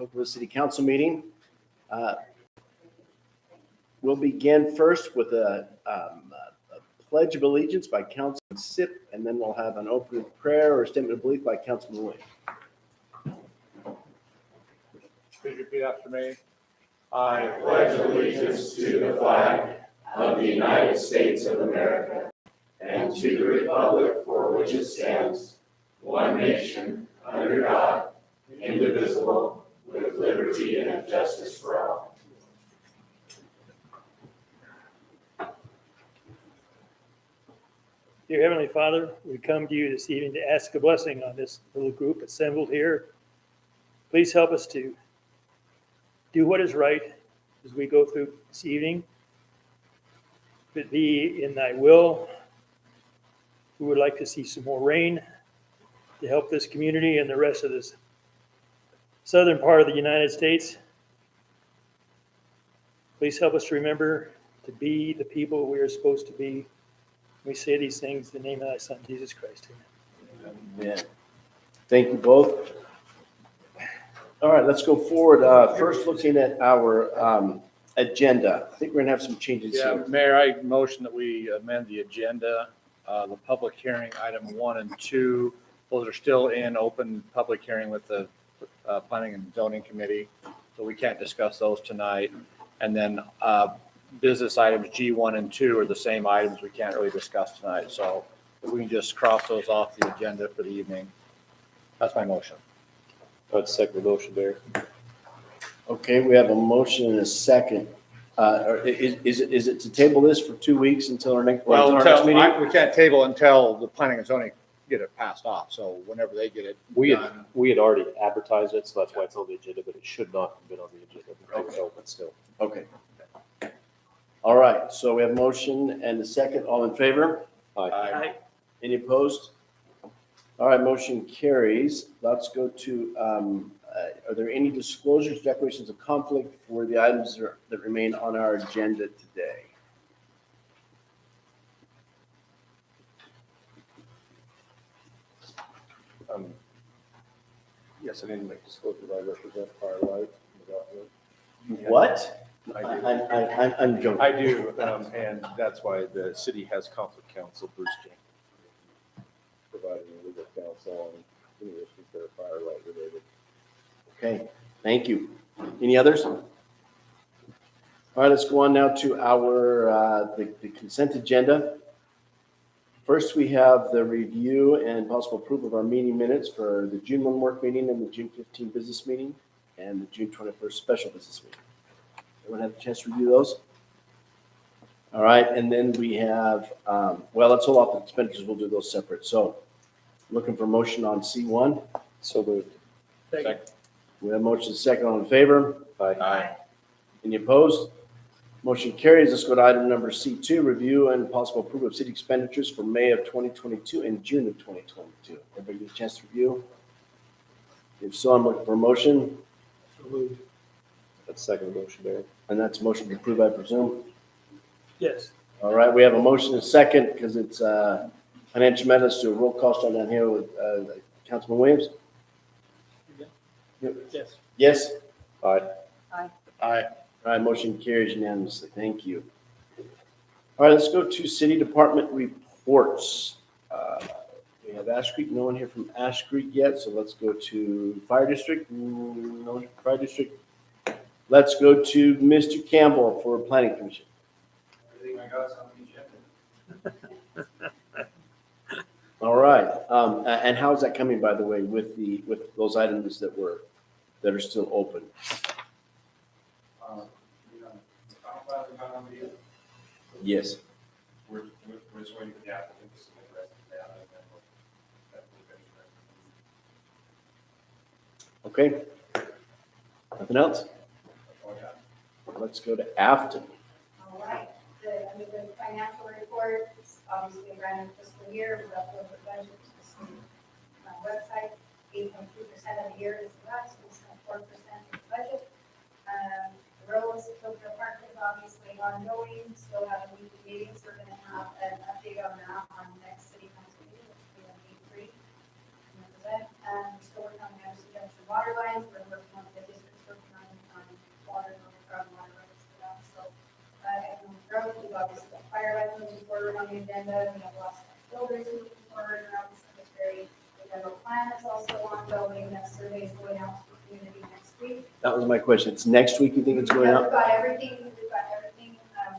open the city council meeting. We'll begin first with a pledge of allegiance by Councilman Sip, and then we'll have an opening prayer or statement of belief by Councilman Williams. Please repeat after me. I pledge allegiance to the flag of the United States of America and to the republic for which it stands, one nation, under God, indivisible, with liberty and justice for all. Dear Heavenly Father, we come to you this evening to ask a blessing on this little group assembled here. Please help us to do what is right as we go through this evening. If it be in thy will, we would like to see some more rain to help this community and the rest of this southern part of the United States. Please help us to remember to be the people we are supposed to be. We say these things in the name of thy Son, Jesus Christ. Amen. Amen. Thank you both. All right, let's go forward. First, looking at our agenda. I think we're going to have some changes Yeah, here. Mayor, I motion that we amend the agenda. The public hearing, item 1 and 2, those are still in open public hearing with the Planning and Zoning Committee, so we can't discuss those tonight. And then business items G1 and 2 are the same items we can't really discuss tonight. So if we can just cross those off the agenda for the evening. That's my motion. I'd second the motion, Mayor. Okay, we have a motion and a second. Or is it to table this for 2 weeks until our next, Well, until our next meeting? we can't table until the Planning and Zoning get it passed off. So whenever they get it We done. had already advertised it, so that's why it's on the agenda, but it should not have been on the agenda. Because it's open still. Okay. All right, so we have a motion and a second. All in favor? Aye. Any opposed? All right, motion carries. Let's go to, are there any disclosures, declarations of conflict for the items that remain on our agenda today? Yes, I didn't make disclosure that I represent Firelight. What? I do. I'm joking. I do, and that's why the city has conflict counsel, Bruce James, providing legal counsel on any issues that are Firelight related. Okay, thank you. Any others? All right, let's go on now to our, the consent agenda. First, we have the review and possible approval of our meeting minutes for the June 1 work meeting and the June 15 business meeting and the June 21st special business meeting. Everyone have a chance to review those? All right, and then we have, well, let's hold off the expenditures. We'll do those separate. So looking for motion on C1. So moved. Second. We have motion second. All in favor? Aye. Any opposed? Motion carries. Let's go to item number C2, review and possible approval of city expenditures for May of 2022 and June of 2022. Everybody get a chance to review? If so, I'm looking for a motion, That's second motion, Mayor. and that's a motion to approve, I presume. Yes. All right, we have a motion and a second because it's financial matters to a roll call start down here with Councilman Williams. Yes. Yes? Aye. Aye. All right, motion carries unanimously. Thank you. All right, let's go to city department reports. We have Ash Creek. No one here from Ash Creek yet, so let's go to fire district. No fire district. Let's go to Mr. Campbell for planning commission. Everything I got is on the agenda. All right, and how's that coming, by the way, with those items that are still open? Yes. We're just waiting for the applicant to submit the rest of the data and then we'll Okay. Nothing else? Let's go to Afton. All right, under the financial report, it's obviously a random fiscal year, we upload the budget to the city website. 8.2% of the year is less, 4% of the budget. The roads, filter park is obviously ongoing, still have a weekly meeting, so we're gonna have an update on that on next city council meeting, which will be on 8/3. And we're still working on the Anderson Junction water lines, we're working on the district's firelight moving forward on the agenda. We have lots of builders moving forward around the cemetery. The general plan is also ongoing. That survey is going out to the community next week. That was my question. It's next week you think it's going Yeah, out? we've got everything,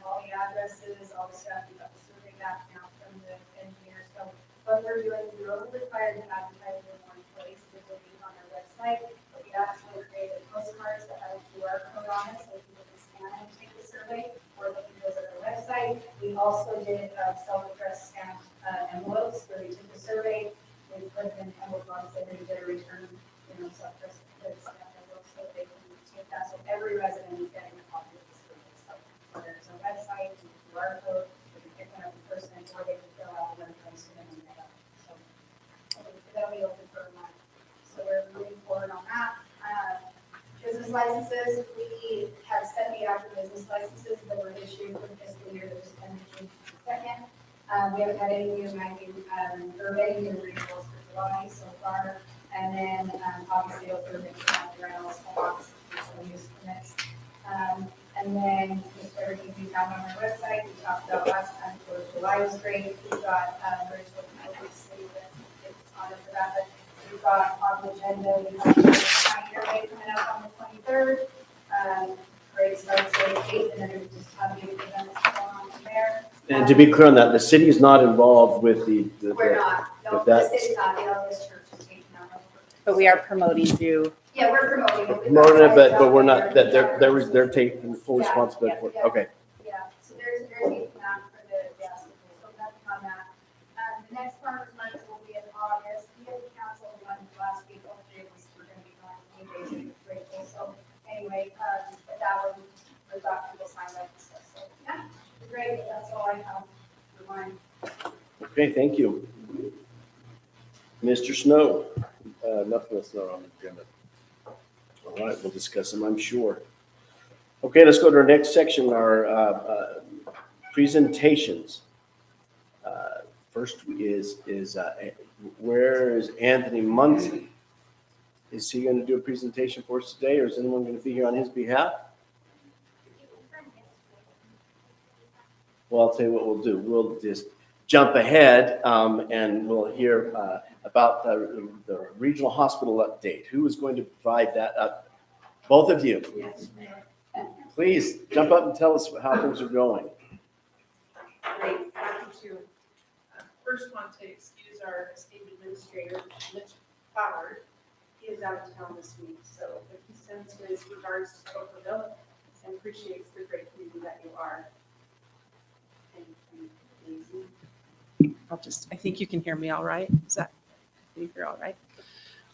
all the addresses, all the stuff. We've got the survey back now from the engineer. So what we're doing, we're only required to advertise in one place, which will be on our website. But we actually created postcards that have a QR code on it, so people can scan and take the survey, or they can visit our website. We also did self-addressed stamped envelopes where we took the survey, we put them in envelope boxes, and we did a return, self-addressed stamped envelopes, so they can take that. So every resident is getting a copy of the survey. So there's a website, and a QR code, they can pick one up in person, or they can fill out one post and then mail. So that'll be open for a month. So we're moving forward on that. Business licenses, we have 70 active business licenses that were issued for the fiscal year that was ended June 2nd. We haven't had any new renewals for July so far. And then obviously over the rentals, homes, and use permits. And then just everything we found on our website, we talked about last time, for July was great. We got virtual city that it's on it for that. But we've got on the agenda, we have the Pioneer Day coming up on the 23rd. Parade starts at 8, and then we just have big events going on from there. And to be clear on that, the city is not involved with We're not, no, if that's- the city's not, this church is taking on over. But we are promoting through, Yeah, we're promoting it. promoting it, but we're not, that they're taking full responsibility for it. Okay. Yeah, so they're taking that for the, so nothing on that. The next farmer's market will be in August. We had canceled one last week, all 3 of us were gonna be going a few days in Rachel. So anyway, but that one, we got people signed up and stuff, so yeah, great, that's all I have for mine. Okay, thank you. Mr. Snow. Nothing that's not on the agenda. All right, we'll discuss them, I'm sure. Okay, let's go to our next section, our presentations. First is where is Anthony Munson? Is he going to do a presentation for us today, or is anyone going to be here on his behalf? Well, I'll tell you what we'll do. We'll just jump ahead and we'll hear about the regional hospital update. Who is going to provide that up? Both of you. Please jump up and tell us how things are going. Great, happy to. First want to excuse our esteemed administrator, Mitch Howard. He is out of town this week, so if he sends his regards to Oakville and appreciates the great community that you are. Thank you, Daisy. I think you can hear me all right. Can you hear all right?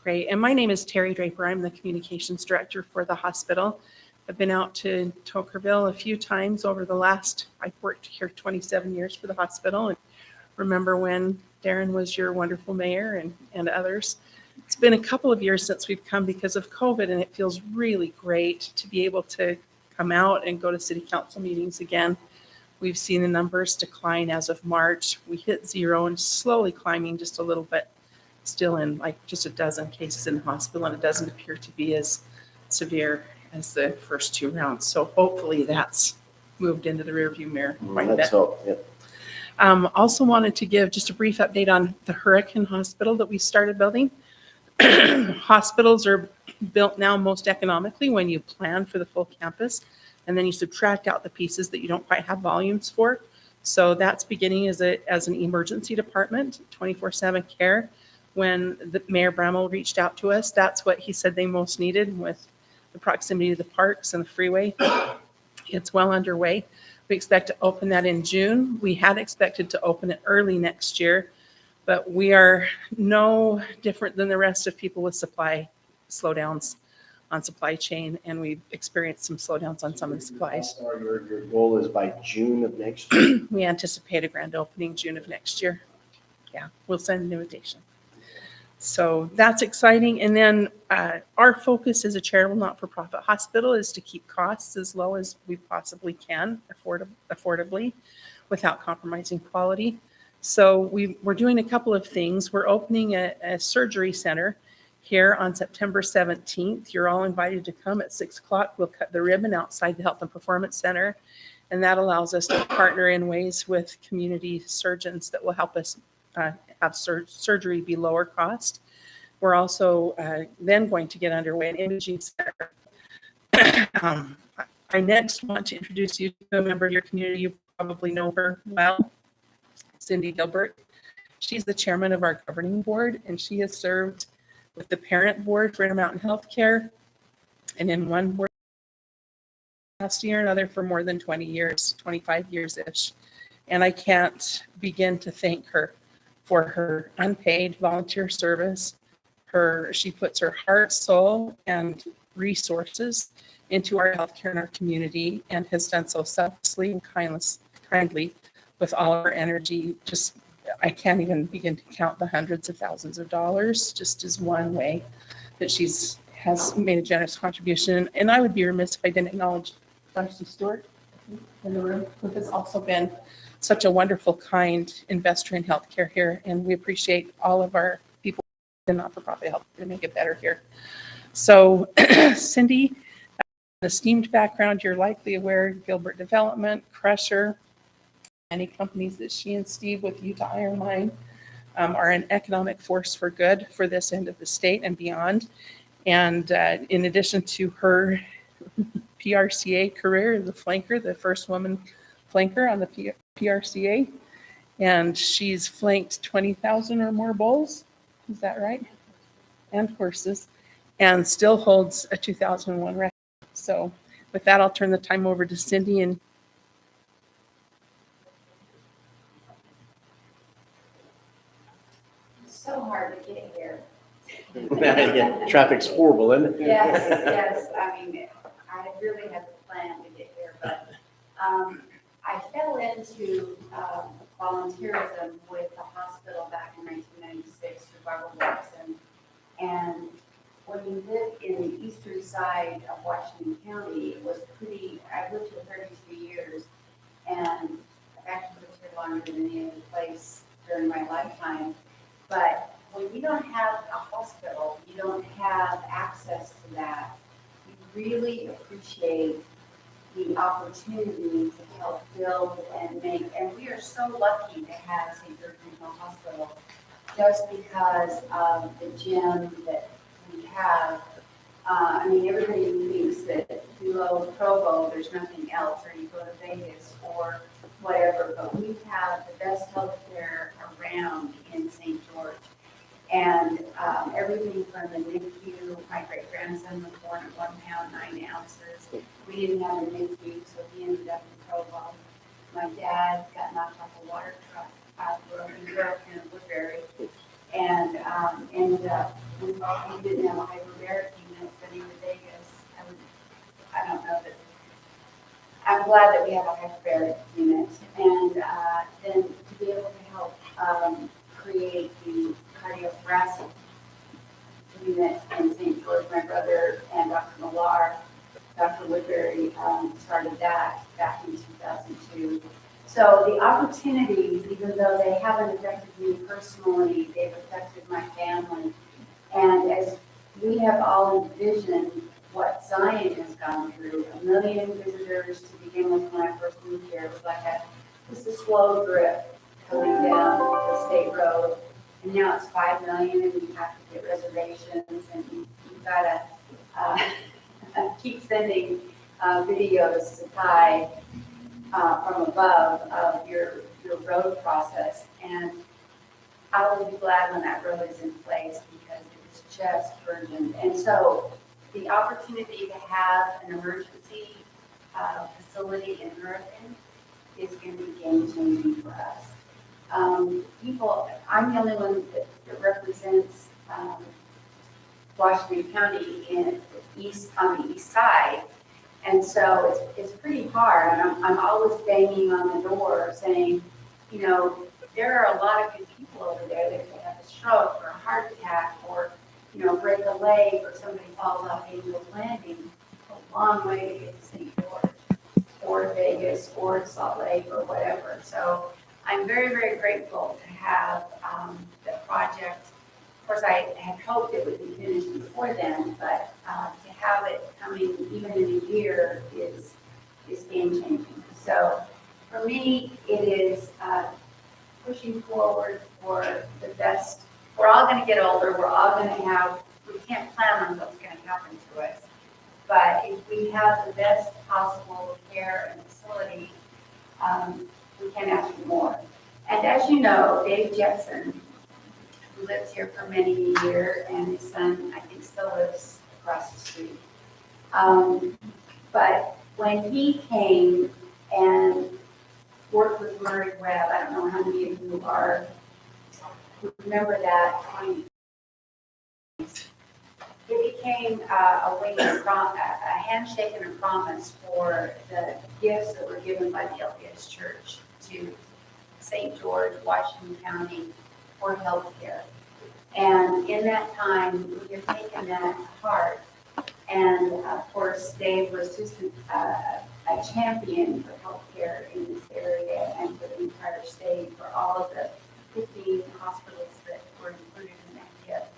Great. And my name is Terry Draper. I'm the communications director for the hospital. I've been out to Tokerville a few times over the last, I've worked here 27 years for the hospital, and remember when Darren was your wonderful mayor and others. It's been a couple of years since we've come because of COVID, and it feels really great to be able to come out and go to city council meetings again. We've seen the numbers decline as of March. We hit 0 and slowly climbing just a little bit, still in like just a dozen cases in the hospital, and it doesn't appear to be as severe as the first 2 rounds. So hopefully that's moved into the rearview mirror quite a bit. Let's hope. Yep. Also wanted to give just a brief update on the Hurricane Hospital that we started building. Hospitals are built now most economically when you plan for the full campus, and then you subtract out the pieces that you don't quite have volumes for. So that's beginning as an emergency department, 24/7 care. When the Mayor Bramall reached out to us, that's what he said they most needed with the proximity to the parks and the freeway. It's well underway. We expect to open that in June. We had expected to open it early next year, but we are no different than the rest of people with supply slowdowns on supply chain, and we've experienced some slowdowns on some of the supplies. Your goal is by June of next year. We anticipate a grand opening June of next year. Yeah, we'll send an invitation. So that's exciting. And then our focus as a charitable not-for-profit hospital is to keep costs as low as we possibly can affordably without compromising quality. So we're doing a couple of things. We're opening a surgery center here on September 17th. You're all invited to come at 6 o'clock. We'll cut the ribbon outside the Health and Performance Center. And that allows us to partner in ways with community surgeons that will help us have surgery be lower cost. We're also then going to get underway an imaging center. I next want to introduce you to a member of your community. You probably know her well, Cindy Gilbert. She's the chairman of our governing board, and she has served with the parent board for Intermountain Healthcare, and in one board last year, another for more than 20 years, 25 years-ish. And I can't begin to thank her for her unpaid volunteer service. She puts her heart, soul, and resources into our healthcare in our community, and has done so selflessly and kindly with all our energy. Just, I can't even begin to count the hundreds of thousands of dollars, just as one way that has made a generous contribution. And I would be remiss if I didn't acknowledge Darcy Stewart in the room, who has also been such a wonderful, kind investor in healthcare here. And we appreciate all of our people in not-for-profit health to make it better here. So Cindy, an esteemed background, you're likely aware, Gilbert Development, Crusher, many companies that she and Steve with Utah Iron Mine are an economic force for good for this end of the state and beyond. And in addition to her PRCA career, the flanker, the first woman flanker on the PRCA, and she's flanked 20,000 or more bulls, is that right? And horses, and still holds a 2001 record. So with that, I'll turn the time over to Cindy. And It's so hard to get here. Yeah, traffic's horrible, isn't it? Yes, yes, I mean, I really had to plan to get here, but I fell into volunteerism with the hospital back in 1996 through Barbara Watson. And when you live in the eastern side of Washington County, it was I lived here 32 years, and I've actually lived here longer than any other place during my lifetime. But when you don't have a hospital, you don't have access to that, you really appreciate the opportunity to help build and make, and we are so lucky to have St. George Regional Hospital just because of the gym that we have. I mean, everybody thinks that below Provo, there's nothing else, or you go to Vegas or whatever, but we have the best healthcare around in St. George. And everything from the NICU, my great-grandson was born at 1 pound, 9 ounces. We didn't have a NICU, so he ended up in Provo. My dad got knocked off a water truck out of the road in Woodbury, and ended up, we didn't have a hyperbaric unit sending to Vegas. I don't know that, I'm glad that we have a hyperbaric unit. And then to be able to help create the cardiothoracic unit in St. George, my brother and Dr. Millar, Dr. Woodbury started that back in 2002. So the opportunities, even though they haven't affected me personally, they've affected my family. And as we have all envisioned what Zion has gone through, 1 million visitors to begin with when I first moved here, it was like just a slow drip coming down the state road. And now it's 5 million, and you have to get reservations, and you've got to keep sending videos to Ty from above of your road process. And I will be glad when that road is in place because it is just urgent. And so the opportunity to have an emergency facility in Hurricane is going to be game-changing for us. I'm the only one that represents Washington County on the east side, and so it's pretty hard. And I'm always banging on the door saying, you know, there are a lot of good people over there that could have a stroke or a heart attack or, you know, break a leg or somebody falls off Angel's Landing. It's a long way to get to St. George or Vegas or Salt Lake or whatever. So I'm very, very grateful to have the project. Of course, I had hoped it would be finished before then, but to have it coming even in a year is game changing. So for me, it is pushing forward for the best. We're all going to get older. We're all going to have, we can't plan on what's going to happen to us. But if we have the best possible care and facility, we can ask for more. And as you know, Dave Jetson, who lives here for many years, and his son, I think, still lives across the street. But when he came and worked with Murray Webb, I don't know how many of you are, remember that, it became a way to a handshake and a promise for the gifts that were given by the LDS Church to St. George, Washington County for healthcare. And in that time, we have taken that to heart. And of course, Dave was just a champion for healthcare in this area and for the entire state, for all of the 15 hospitals that were included in that gift.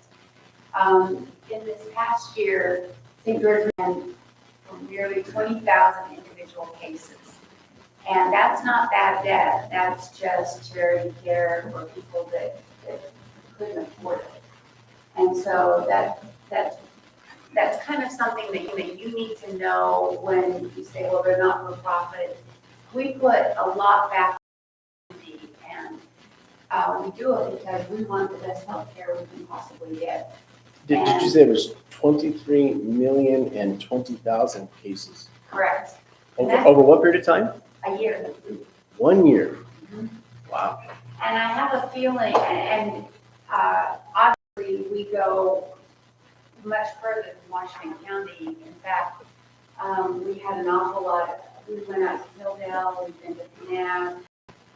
In this past year, St. George had nearly 20,000 individual cases. And that's not bad debt, that's just charity care for people that couldn't afford it. And so that's kind of something that you need to know when you say, well, they're not for profit. We put a lot back in the community, and we do it because we want the best health care we can possibly get. Did you say it was 23 million and 20,000 cases? Correct. Over what period of time? A year. 1 year. Mhm. Wow. And I have a feeling, and obviously we go much further than Washington County. In fact, we had an awful lot. We went out to Hilldale, we've been to Ptif,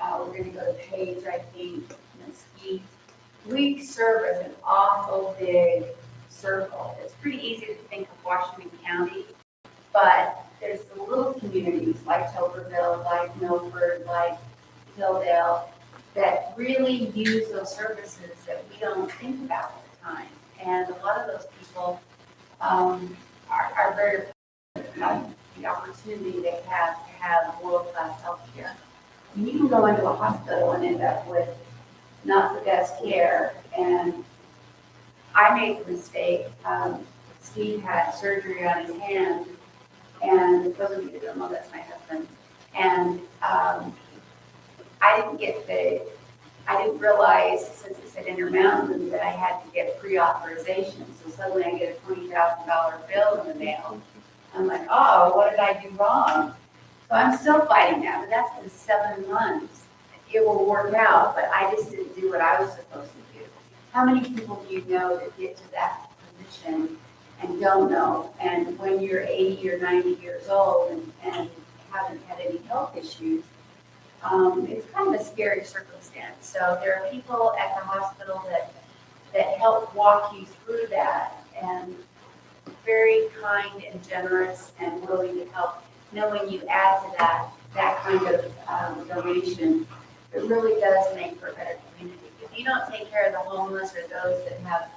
we're going to go to Page, I think, Mesquite. We serve as an awful big circle. It's pretty easy to think of Washington County, but there's the little communities like Toberville, like Milford, like Hilldale, that really use those services that we don't think about at the time. And a lot of those people are very about the opportunity they have to have world-class health care. You can go into a hospital and end up with not the best care. And I made the mistake. Steve had surgery on his hand, and it wasn't me that don't know, that's my husband. And I didn't realize, since it said Intermountain, that I had to get pre-authorization. So suddenly I get a $20,000 bill in the mail. I'm like, oh, what did I do wrong? So I'm still fighting that, but that's been 7 months. It will work out, but I just didn't do what I was supposed to do. How many people do you know that get to that position and don't know? And when you're 80 or 90 years old and haven't had any health issues, it's kind of a scary circumstance. So there are people at the hospital that help walk you through that, and very kind and generous and willing to help. When you add to that kind of donation, it really does make for a better community. If you don't take care of the homeless or those that have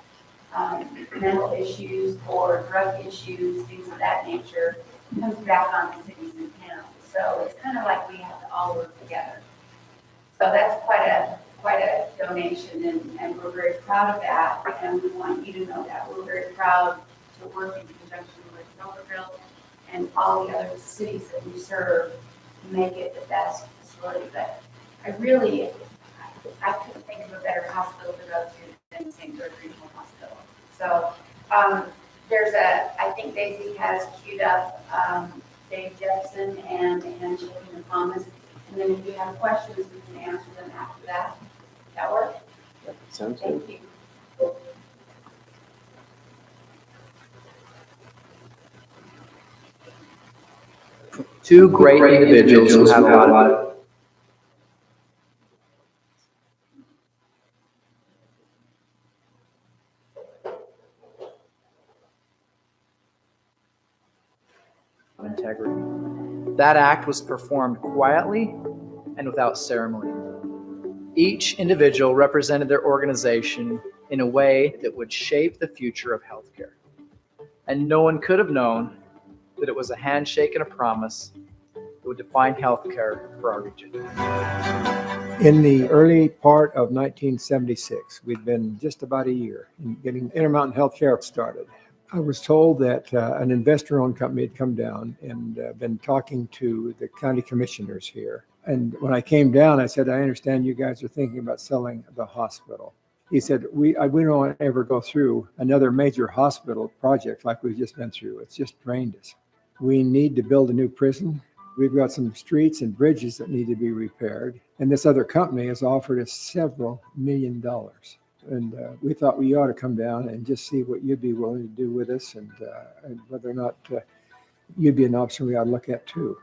mental issues or drug issues, things of that nature, it comes back on the cities and towns. So it's kind of like we have to all work together. So that's quite a donation, and we're very proud of that, and we want you to know that. We're very proud to work in conjunction with Toberville and all the other cities that we serve to make it the best facility. But I couldn't think of a better hospital to go to than St. George Regional Hospital. So I think Daisy has queued up Dave Jepson and Handshake and Promise. And then if you have questions, we can answer them after that. That work? That sounds good. Thank you. Two great individuals who have a lot of integrity. That act was performed quietly and without ceremony. Each individual represented their organization in a way that would shape the future of healthcare. And no one could have known that it was a handshake and a promise that would define healthcare for our region. In the early part of 1976, we'd been just about a year in getting Intermountain Healthcare started. I was told that an investor-owned company had come down and been talking to the county commissioners here. And when I came down, I said, I understand you guys are thinking about selling the hospital. He said, we don't want to ever go through another major hospital project like we've just been through. It's just drained us. We need to build a new prison. We've got some streets and bridges that need to be repaired. And this other company has offered us several $1 million. And we thought we ought to come down and just see what you'd be willing to do with us and whether or not you'd be an option we ought to look at too.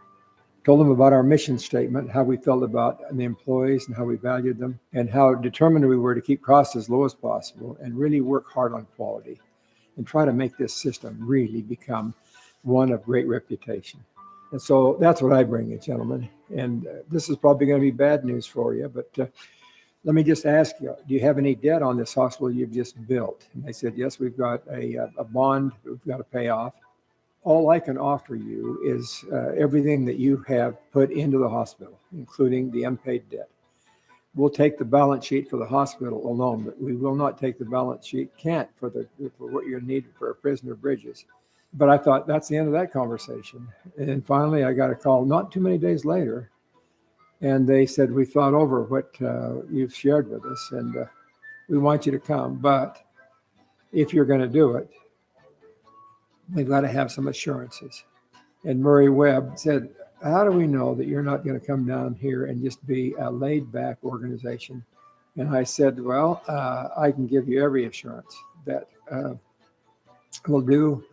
Told them about our mission statement, how we felt about the employees and how we valued them, and how determined we were to keep costs as low as possible and really work hard on quality and try to make this system really become one of great reputation. And so that's what I bring you, gentlemen. And this is probably going to be bad news for you, but let me just ask you, do you have any debt on this hospital you've just built? And they said, yes, we've got a bond we've got to pay off. All I can offer you is everything that you have put into the hospital, including the unpaid debt. We'll take the balance sheet for the hospital alone, but we will not take the balance sheet, can't for what you're needed for a prisoner bridges. But I thought that's the end of that conversation. And finally, I got a call not too many days later, and they said, we thought over what you've shared with us, and we want you to come. But if you're going to do it, we've got to have some assurances. And Murray Webb said, how do we know that you're not going to come down here and just be a laid back organization? And I said, well, I can give you every assurance that we'll do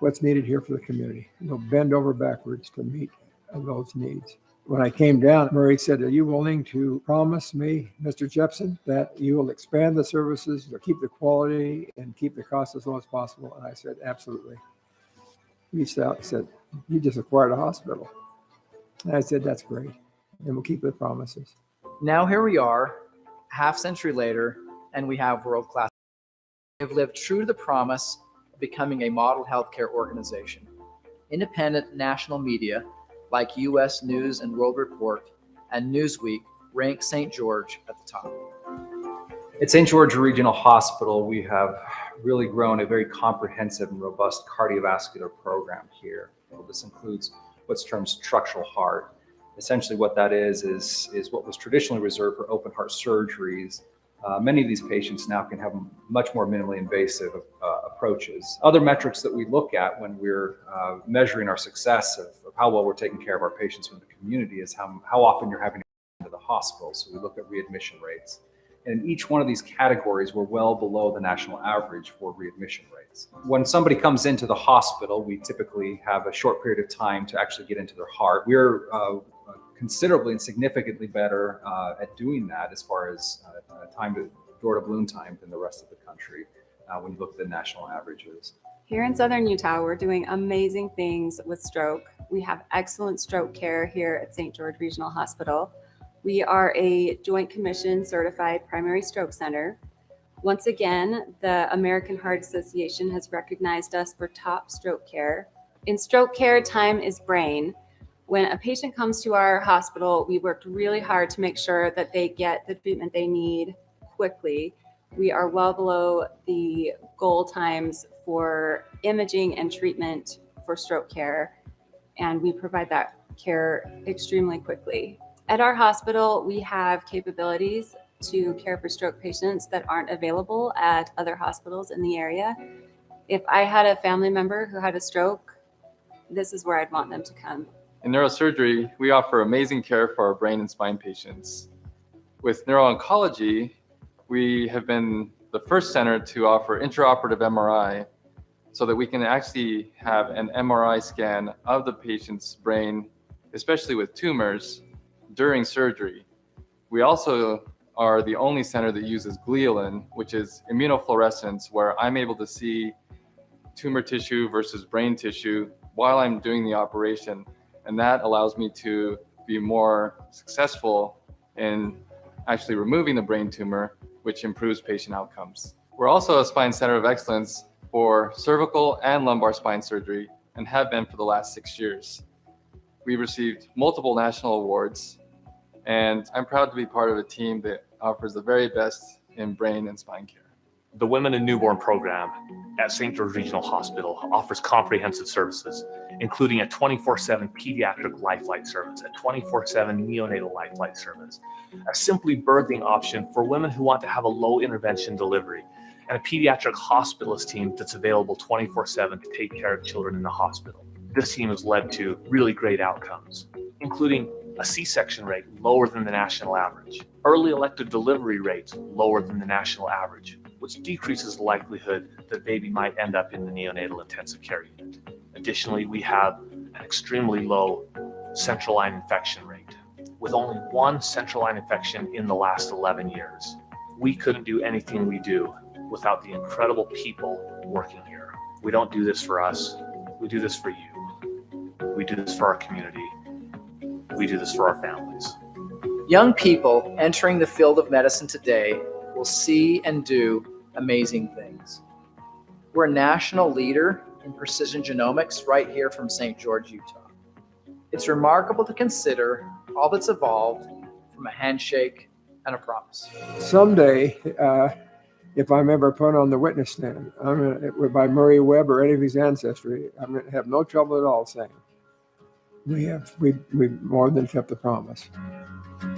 what's needed here for the community. We'll bend over backwards to meet those needs. When I came down, Murray said, are you willing to promise me, Mr. Jepson, that you will expand the services, or keep the quality and keep the cost as low as possible? And I said, absolutely. He reached out and said, you just acquired a hospital. And I said, that's great. And we'll keep the promises. Now here we are, half century later, and we have world-class. We have lived true to the promise of becoming a model healthcare organization. Independent national media like U.S. News and World Report and Newsweek rank St. George at the top. At St. George Regional Hospital, we have really grown a very comprehensive and robust cardiovascular program here. This includes what's termed structural heart. Essentially what that is what was traditionally reserved for open heart surgeries. Many of these patients now can have much more minimally invasive approaches. Other metrics that we look at when we're measuring our success of how well we're taking care of our patients in the community is how often you're having to go into the hospital. So we look at readmission rates. And in each one of these categories, we're well below the national average for readmission rates. When somebody comes into the hospital, we typically have a short period of time to actually get into their heart. We're considerably and significantly better at doing that as far as time to door to balloon time than the rest of the country when you look at the national averages. Here in Southern Utah, we're doing amazing things with stroke. We have excellent stroke care here at St. George Regional Hospital. We are a Joint Commission certified primary stroke center. Once again, the American Heart Association has recognized us for top stroke care. In stroke care, time is brain. When a patient comes to our hospital, we worked really hard to make sure that they get the treatment they need quickly. We are well below the goal times for imaging and treatment for stroke care, and we provide that care extremely quickly. At our hospital, we have capabilities to care for stroke patients that aren't available at other hospitals in the area. If I had a family member who had a stroke, this is where I'd want them to come. In neurosurgery, we offer amazing care for our brain and spine patients. With neuro-oncology, we have been the first center to offer intraoperative MRI so that we can actually have an MRI scan of the patient's brain, especially with tumors, during surgery. We also are the only center that uses glialin, which is immunofluorescence, where I'm able to see tumor tissue versus brain tissue while I'm doing the operation. And that allows me to be more successful in actually removing the brain tumor, which improves patient outcomes. We're also a spine center of excellence for cervical and lumbar spine surgery and have been for the last 6 years. We received multiple national awards, and I'm proud to be part of a team that offers the very best in brain and spine care. The Women and Newborn program at St. George Regional Hospital offers comprehensive services, including a 24/7 pediatric lifeline service, a 24/7 neonatal lifeline service, a simply birthing option for women who want to have a low intervention delivery, and a pediatric hospitalist team that's available 24/7 to take care of children in the hospital. This team has led to really great outcomes, including a C-section rate lower than the national average, early elective delivery rates lower than the national average, which decreases the likelihood that baby might end up in the neonatal intensive care unit. Additionally, we have an extremely low central line infection rate, with only one central line infection in the last 11 years. We couldn't do anything we do without the incredible people working here. We don't do this for us. We do this for you. We do this for our community. We do this for our families. Young people entering the field of medicine today will see and do amazing things. We're a national leader in precision genomics right here from St. George, Utah. It's remarkable to consider all that's evolved from a handshake and a promise. Someday, if I'm ever put on the witness stand, by Murray Webb or any of his ancestry, I'm going to have no trouble at all saying we've more than kept the promise. Pretty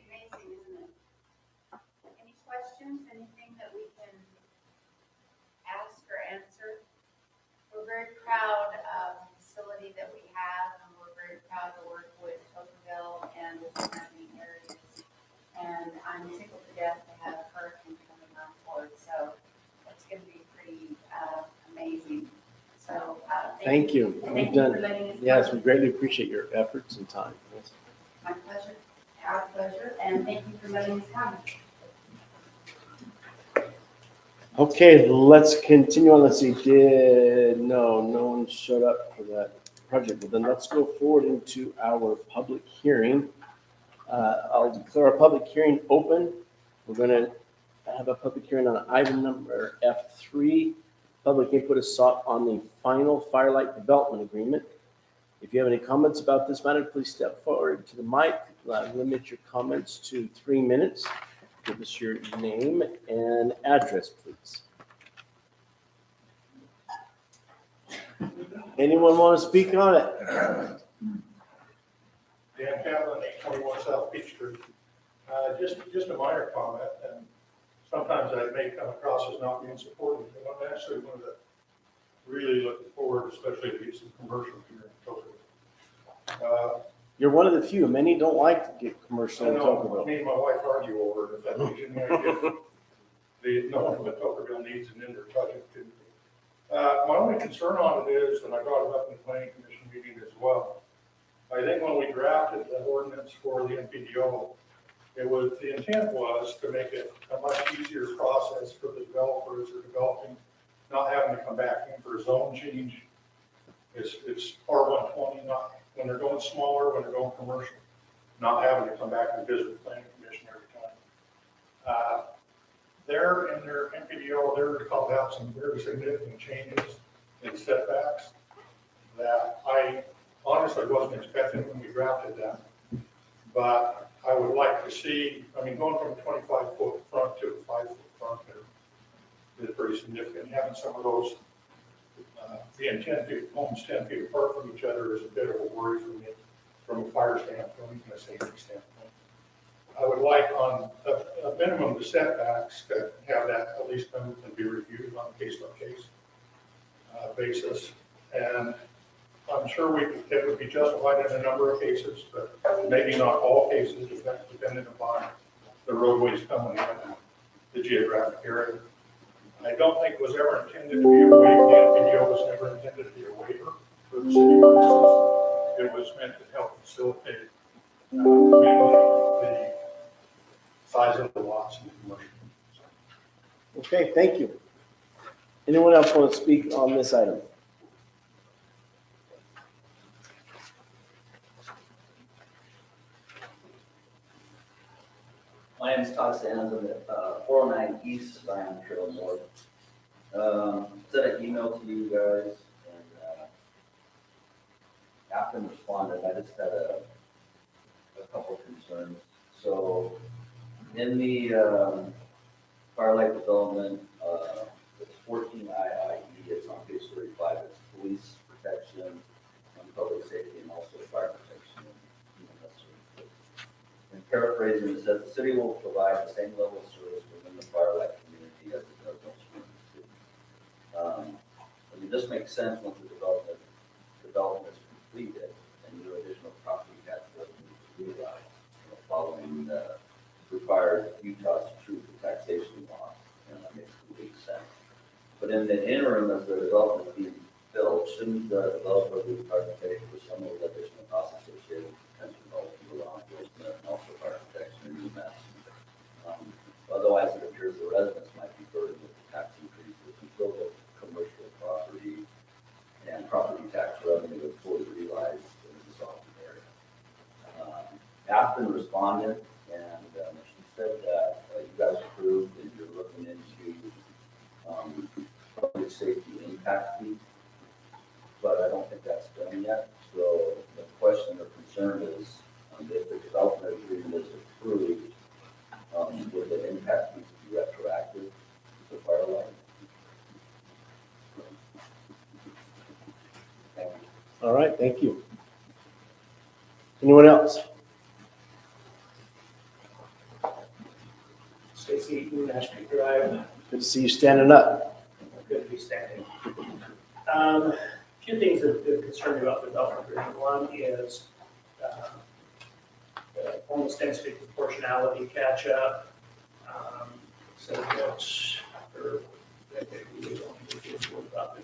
amazing, isn't it? Any questions, anything that we can ask or answer? We're very proud of the facility that we have, and we're very proud to work with Tocqueville and the surrounding areas. And I'm tickled to death to have Hurricane coming on board, so it's going to be pretty amazing. So Thank you. Thank you for letting us Yes, know. we greatly appreciate your efforts and time. Yes. My pleasure, our pleasure, and thank you for letting us come. Okay, let's continue on. Let's see, no one showed up for that project. But then let's go forward into our public hearing. I'll declare our public hearing open. We're going to have a public hearing on item number F3. Public input is sought on the final Firelight Development Agreement. If you have any comments about this matter, please step forward to the mic. Limit your comments to 3 minutes. Give us your name and address, please. Anyone want to speak on it? Dan Catlin, 821 South Beach Street. Just a minor comment, and sometimes I may come across as not being supportive, but I'm actually one of the really looking forward, especially to get some commercial here in Tocqueville. You're one of the few. Many don't like to get commercial I in know, Tocqueville. me and my wife argue over it, if that gives you any idea. No one but Tocqueville needs an indoor project too. My only concern on it is, and I brought it up in the planning commission meeting as well, I think when we drafted the ordinance for the NPDO, the intent was to make it a much easier process for the developers who are developing, not having to come back in for a zone change. It's R120, not when they're going smaller, when they're going commercial, not having to come back and visit the planning commission every time. They're in their NPDO, they're called out some very significant changes in setbacks that I honestly wasn't expecting when we drafted that. But I would like to see, going from a 25-foot front to a 5-foot front there is pretty significant. Having some of those, being 10 feet, homes 10 feet apart from each other is a bit of a worry for me from a fire standpoint and a safety standpoint. I would like on a minimum the setbacks to have that at least come and be reviewed on a case-by-case basis. And I'm sure it would be justified in a number of cases, but maybe not all cases, depending upon the roadways coming in and the geographic area. I don't think it was ever intended to be a waiver. The NPDO was never intended to be a waiver for the city ordinances. It was meant to help facilitate mainly the size of the lots in the commercial. Okay, thank you. Anyone else want to speak on this item? My name is Todd Sands. I'm at 409 East Zion Trail North. Sent an email to you guys and Captain responded. I just had a couple concerns. So in the Firelight development, it's 14 IIE, it's on page 35, it's police protection, public safety, and also fire protection. In paraphrasing, it says the city will provide the same level of service within the Firelight community as it does elsewhere in the city. I mean, this makes sense once the development is completed and new additional property tax revenue is realized, following the required Utah's true taxation law, and that makes complete sense. But in the interim, as the development is being built, shouldn't the developer be required to pay for some of the additional costs associated with potential law enforcement and also fire protection and EMS? Otherwise, it appears the residents might be burdened with the tax increases until the commercial property and property tax revenue is fully realized in the development area. Afton responded, and she said that you guys approved and you're looking into public safety impact fee, but I don't think that's done yet. So the question or concern is, if the development agreement is approved, would the impact fees be retroactive to Firelight? Thank you. All right, thank you. Anyone else? Stacy Eaton, National Drive. Good to see you standing up. Good to be standing. A few things that concern me about the development agreement. One is the homeless density proportionality catch up. So that after we don't need to worry about the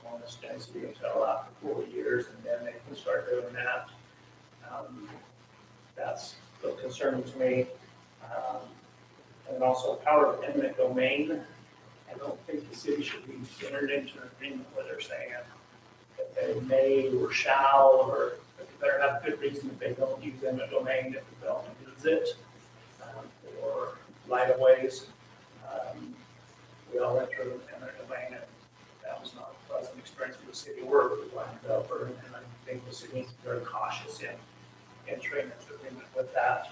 homeless density until after 4 years, and then they can start doing that. That's still concerning to me. And also power of eminent domain. I don't think the city should be entered into an agreement where they're saying that they may or shall, or they better have a good reason if they don't use eminent domain if the development needs it, or right of ways. We all went through eminent domain, and that was not a pleasant experience for the city or the land developer, and I think the city needs to be very cautious in entering into agreement with that.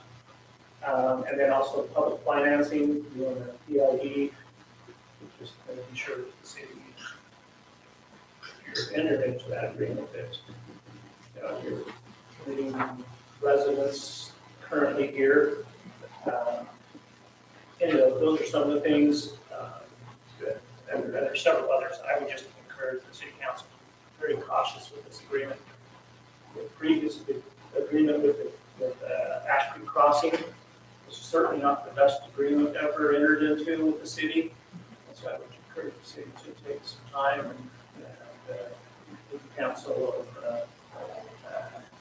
And then also public financing, doing the PID, just making sure that the city, you're entered into that agreement that you're leading residents currently here. Those are some of the things. And there are several others. I would just encourage the city council to be very cautious with this agreement. The previous agreement with Ash Creek Crossing was certainly not the best agreement ever entered into with the city. So I would encourage the city to take some time and with the council of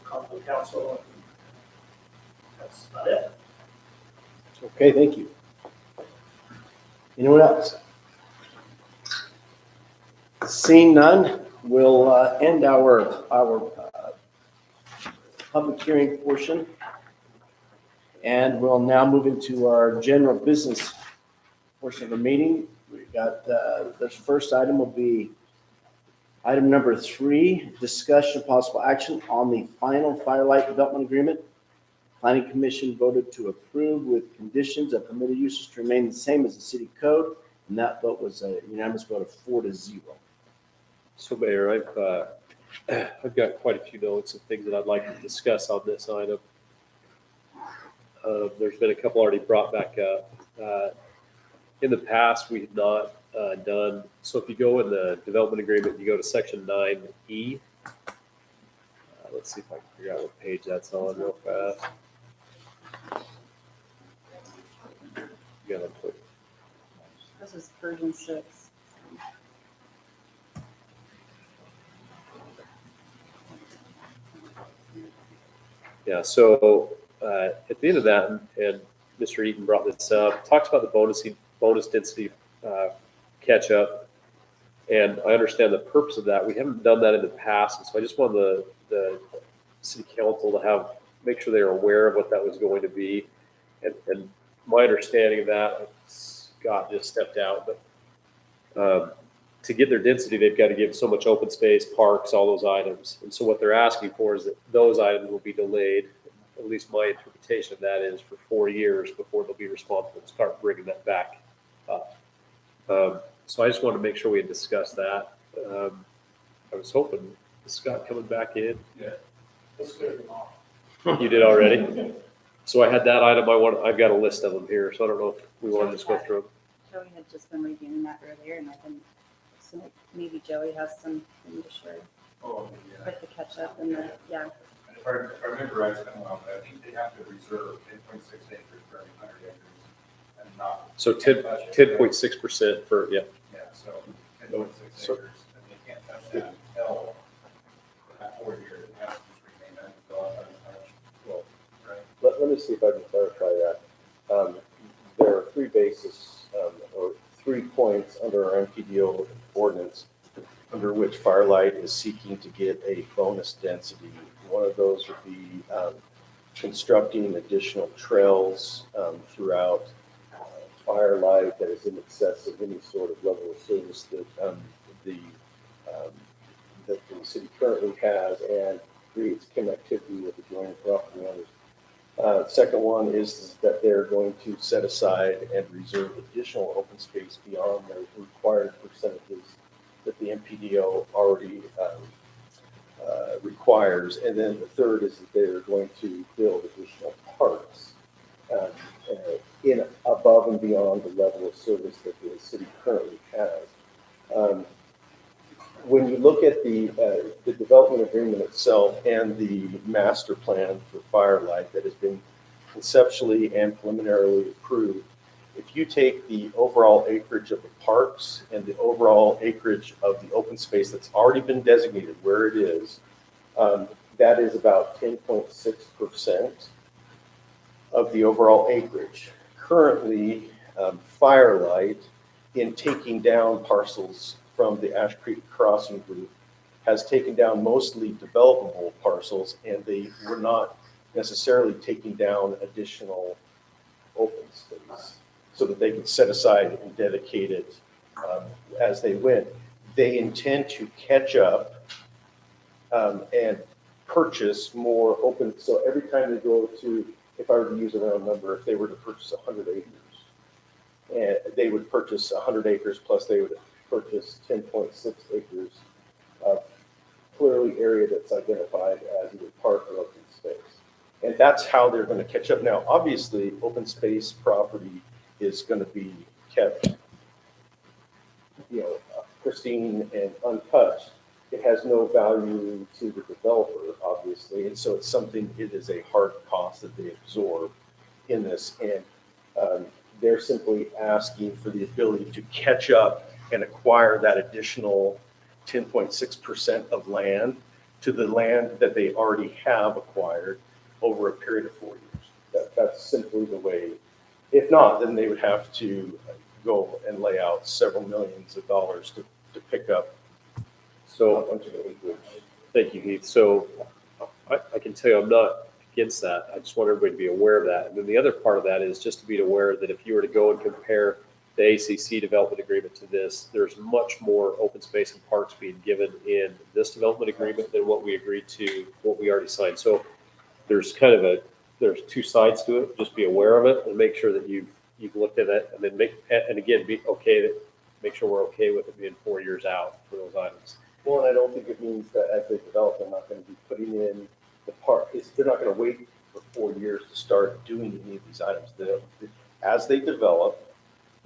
conflict council. That's about it. Okay, thank you. Anyone else? Seeing none, we'll end our public hearing portion. And we'll now move into our general business portion of the meeting. We've got the first item will be item number 3, discussion of possible action on the final Firelight development agreement. Planning Commission voted to approve with conditions of permitted uses to remain the same as the city code, and that vote was a unanimous vote of 4-0. So Mayor, I've got quite a few notes and things that I'd like to discuss on this item. There's been a couple already brought back up. In the past, we had not done, so if you go in the development agreement, you go to section 9E. Let's see if I can figure out what page that's on real fast. You gotta put. This is version 6. Yeah, so at the end of that, and Mr. Eaton brought this up, talks about the bonus density catch up. And I understand the purpose of that. We haven't done that in the past. And so I just wanted the city council to make sure they're aware of what that was going to be. And my understanding of that, Scott just stepped out, but to get their density, they've got to give so much open space, parks, all those items. And so what they're asking for is that those items will be delayed, at least my interpretation of that is, for 4 years before they'll be responsible to start bringing that back up. So I just wanted to make sure we had discussed that. I was hoping Scott coming back in. Yeah. Let's clear them off. You did already? So I had that item. I've got a list of them here, so I don't know if we want to just go through them. Joey had just been reviewing that earlier, and I think so maybe Joey has something to share Oh, yeah. with the catch up and the, yeah. And if I remember right, I think they have to reserve 10.6 acres for every 100 acres and not. So 10.6% for, yeah. Yeah, so 10.6 acres, and they can't touch that until that 4 years. It has to just remain undeveloped, untouched. Well, Right. Let me see if I can clarify that. There are three bases, or 3 points under our MPDO ordinance under which Firelight is seeking to get a bonus density. One of those would be constructing additional trails throughout Firelight that is in excess of any sort of level of service that the city currently has, and creates connectivity with adjoining property owners. Second one is that they're going to set aside and reserve additional open space beyond the required percentages that the MPDO already requires. And then the third is that they're going to build additional parks in above and beyond the level of service that the city currently has. When you look at the development agreement itself and the master plan for Firelight that has been conceptually and preliminarily approved, if you take the overall acreage of the parks and the overall acreage of the open space that's already been designated where it is, that is about 10.6% of the overall acreage. Currently, Firelight, in taking down parcels from the Ash Creek Crossing Group, has taken down mostly developable parcels, and they were not necessarily taking down additional open space so that they could set aside and dedicate it as they went. They intend to catch up and purchase more open. So every time they go to, if I were to use a round number, if they were to purchase 100 acres, and they would purchase 100 acres plus they would purchase 10.6 acres of clearly area that's identified as either park or open space. And that's how they're going to catch up. Now, obviously, open space property is going to be kept, pristine and untouched. It has no value to the developer, obviously, and so it's something. It is a hard cost that they absorb in this, and they're simply asking for the ability to catch up and acquire that additional 10.6% of land to the land that they already have acquired over a period of 4 years. That's simply the way. If not, then they would have to go and lay out several millions of dollars to pick up a bunch of acreage. Thank you, Heath. So I can tell you I'm not against that. I just want everybody to be aware of that. And then the other part of that is just to be aware that if you were to go and compare the ACC development agreement to this, there's much more open space and parks being given in this development agreement than what we agreed to, what we already signed. So there's there's two sides to it. Just be aware of it and make sure that you've looked at it, and then make sure we're okay with it being 4 years out for those items. Well, and I don't think it means that as they develop, they're not going to be putting in the park. They're not going to wait for 4 years to start doing any of these items. As they develop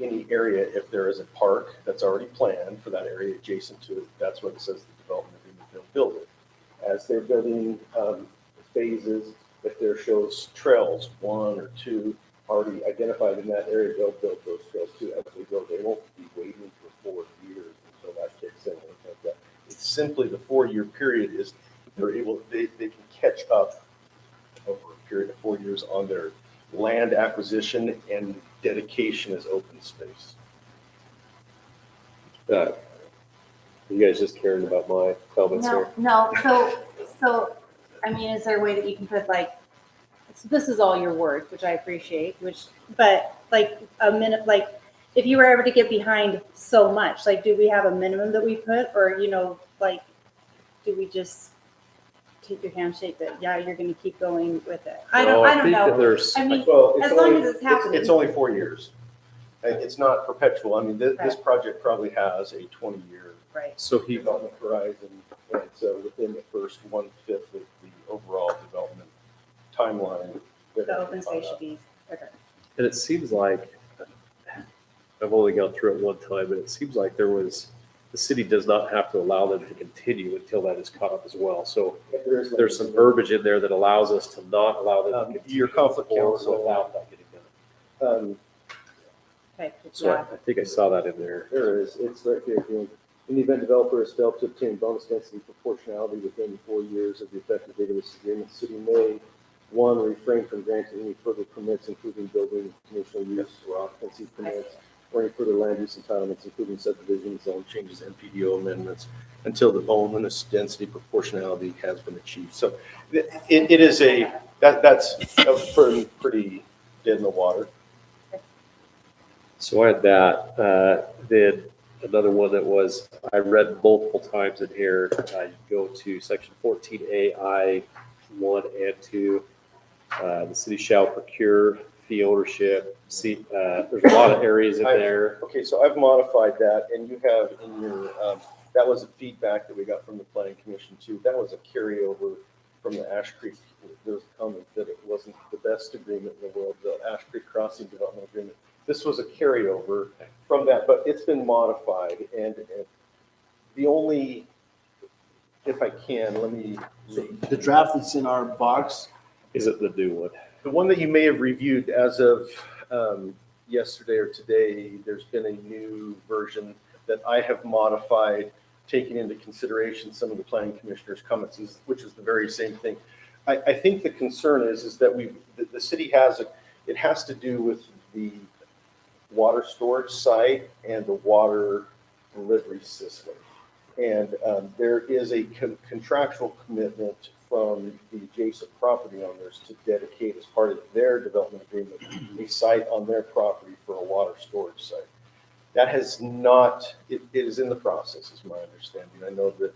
any area, if there is a park that's already planned for that area adjacent to it, that's what it says the development agreement, they'll build it. As they're building phases, if there shows trails, 1 or 2 already identified in that area, they'll build those trails too. As they go, they won't be waiting for 4 years until that kicks in. Like that. It's simply the 4-year period is they can catch up over a period of 4 years on their land acquisition and dedication as open space. You guys just caring about my comments here? No, so, I mean, is there a way that you can put so this is all your words, which I appreciate, but like a minute, like if you were ever to get behind so much, like, do we have a minimum that we put, or, you know, like, do we just take your handshake that, yeah, you're gonna keep going with it? I don't think that know. there's, I mean, Well, as long as it's happening. It's only 4 years. It's not perpetual. I mean, this project probably has a 20-year Right. so he, Development horizon, and so within the first 1/5 of the overall development timeline. The open space should be, okay. and it seems like, I've only gone through it one time, but it seems like the city does not have to allow them to continue until that is caught up as well. So there's some verbiage in there that allows us to not allow them to continue. Your conflict forward counsel. without that getting done. Okay, So yeah. I think I saw that in there. There is, it's right here. In the event developer has failed to obtain bonus density proportionality within 4 years of the effective date of this agreement, the city may, one, refrain from granting any further permits, including building, conditional use, or occupancy permits, or any further land use entitlements, including subdivision, zone changes, NPDO amendments, until the bonus density proportionality has been achieved. So it is that's pretty dead in the water. So I had that. Then another one that was, I read multiple times in here. You go to section 14A, I1 and 2. The city shall procure fee ownership. See, there's a lot of areas in there. Okay, so I've modified that, and you have in your, that was a feedback that we got from the planning commission too. That was a carryover from the Ash Creek. There was a comment that it wasn't the best agreement in the world, the Ash Creek Crossing Development Agreement. This was a carryover from that, but it's been modified. And the only, if I can, let me read. The draft that's in our box. Is it the new one? The one that you may have reviewed as of yesterday or today, there's been a new version that I have modified, taking into consideration some of the planning commissioner's comments, which is the very same thing. I think the concern is that the city has, it has to do with the water storage site and the water delivery system. And there is a contractual commitment from the adjacent property owners to dedicate, as part of their development agreement, a site on their property for a water storage site. That has not, it is in the process, is my understanding. I know that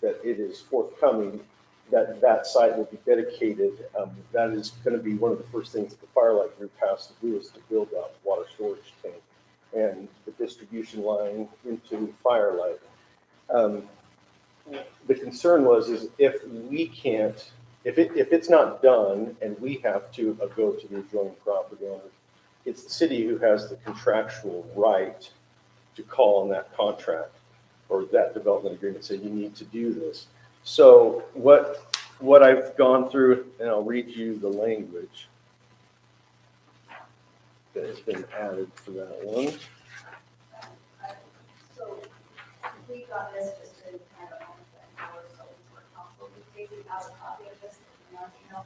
that it is forthcoming, that site will be dedicated. That is going to be one of the first things the Firelight Group has to do, is to build out water storage tank and the distribution line into Firelight. The concern is if we can't, if it's not done and we have to go to the adjoining property owner, it's the city who has the contractual right to call on that contract or that development agreement, say you need to do this. So what I've gone through, and I'll read you the language that has been added for that one. So we got this just to kind of so it's more comfortable. We take out a copy of this in our email.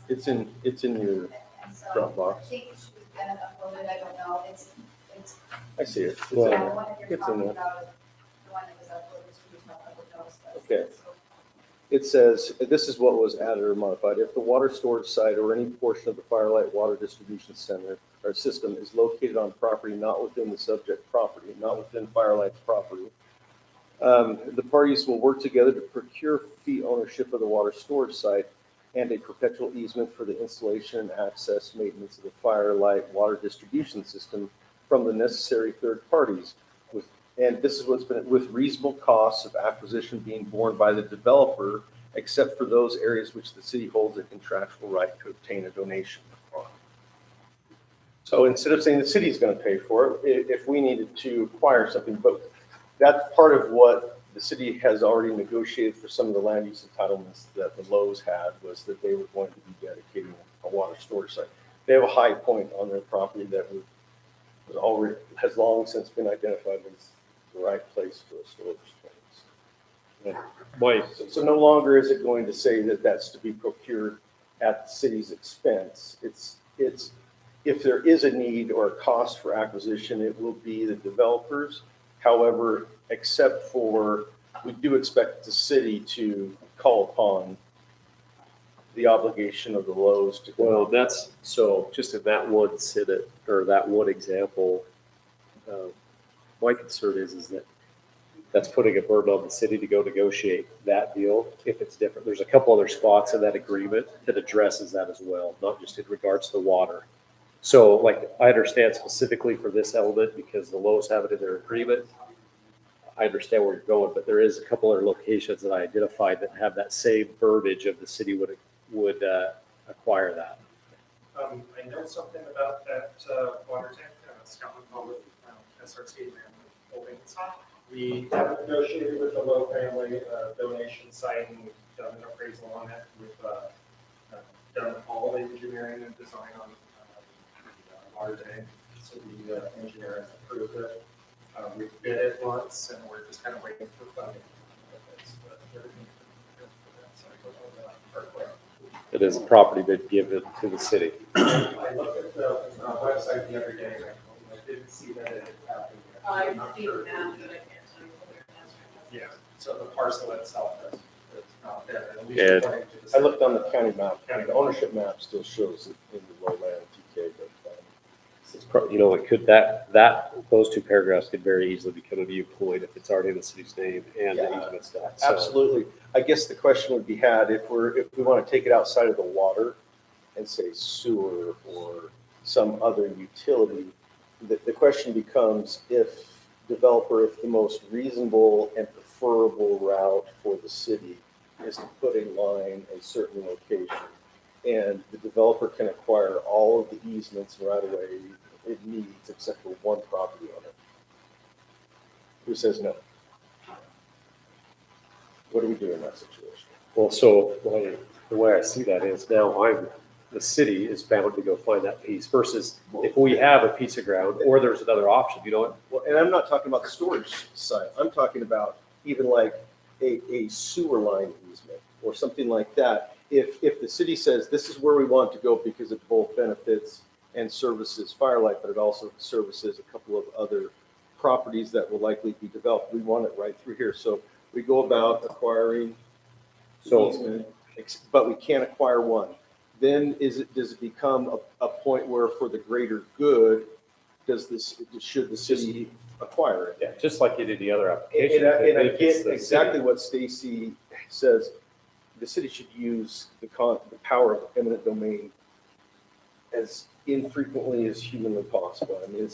It's in your And so Dropbox. I think she's gonna upload it, I don't know, it's. I see it. The one that you're It's in talking there. about is the one that was uploaded to you, not public notice. Okay. It says, this is what was added or modified. If the water storage site or any portion of the Firelight Water Distribution Center or system is located on property not within the subject property, not within Firelight's property, the parties will work together to procure fee ownership of the water storage site and a perpetual easement for the installation and access maintenance of the Firelight Water Distribution System from the necessary third parties. And this is what's been, with reasonable costs of acquisition being borne by the developer, except for those areas which the city holds a contractual right to obtain a donation on. So instead of saying the city is going to pay for it, if we needed to acquire something, but that's part of what the city has already negotiated for some of the land use entitlements that the Lowe's had, was that they were going to be dedicating a water storage site. They have a high point on their property that has long since been identified as the right place for a storage tank. So no longer is it going to say that that's to be procured at the city's expense. It's if there is a need or a cost for acquisition, it will be the developers. However, except for, we do expect the city to call upon the obligation of the Lowe's to go. Well, that's, so just in that one sentence, or that one example, My concern is that that's putting a burden on the city to go negotiate that deal if it's different. There's a couple other spots in that agreement that addresses that as well, not just in regards to water. So like, I understand specifically for this element because the Lowe's have it in their agreement. I understand where you're going, but there is a couple other locations that I identified that have that same verbiage of the city would acquire that. I know something about that water tank, Scotland Public, SRC, and Holdings. We have negotiated with the Lowe family, donation site, and we've done an appraisal on it. We've done all the engineering and design on the water tank, so the engineer has approved it. We've bid it once, and we're just kind of waiting for funding. It is a property they've given to the city. I looked at the website the other day, and I didn't see that it had happened. I've seen that, but I can't tell you whether it has or not. Yeah, so the parcel itself is not there. At least And according to the I looked on the county map, the ownership map still shows it in the lowland TK, but It's probably, it could, those two paragraphs could very easily become a viewed point if it's already in the city's name and the Yeah, easement stuff. So, absolutely. I guess the question would be had if we want to take it outside of the water and say sewer or some other utility, the question becomes if the most reasonable and preferable route for the city is to put a line in a certain location, and the developer can acquire all of the easements and right of way it needs except for one property owner. Who says no? What do we do in that situation? well, so the way I see that is now the city is bound to go find that piece versus if we have a piece of ground or there's another option, Well, and I'm not talking about the storage side. I'm talking about even like a sewer line easement or something like that. If the city says this is where we want to go because it both benefits and services Firelight, but it also services a couple of other properties that will likely be developed, we want it right through here. So we go about acquiring easement, but we can't acquire one. Then does it become a point where for the greater good, should the city acquire it? Yeah, just like in any other application. And I get exactly what Stacy says. The city should use the power of eminent domain as infrequently as humanly possible. I mean,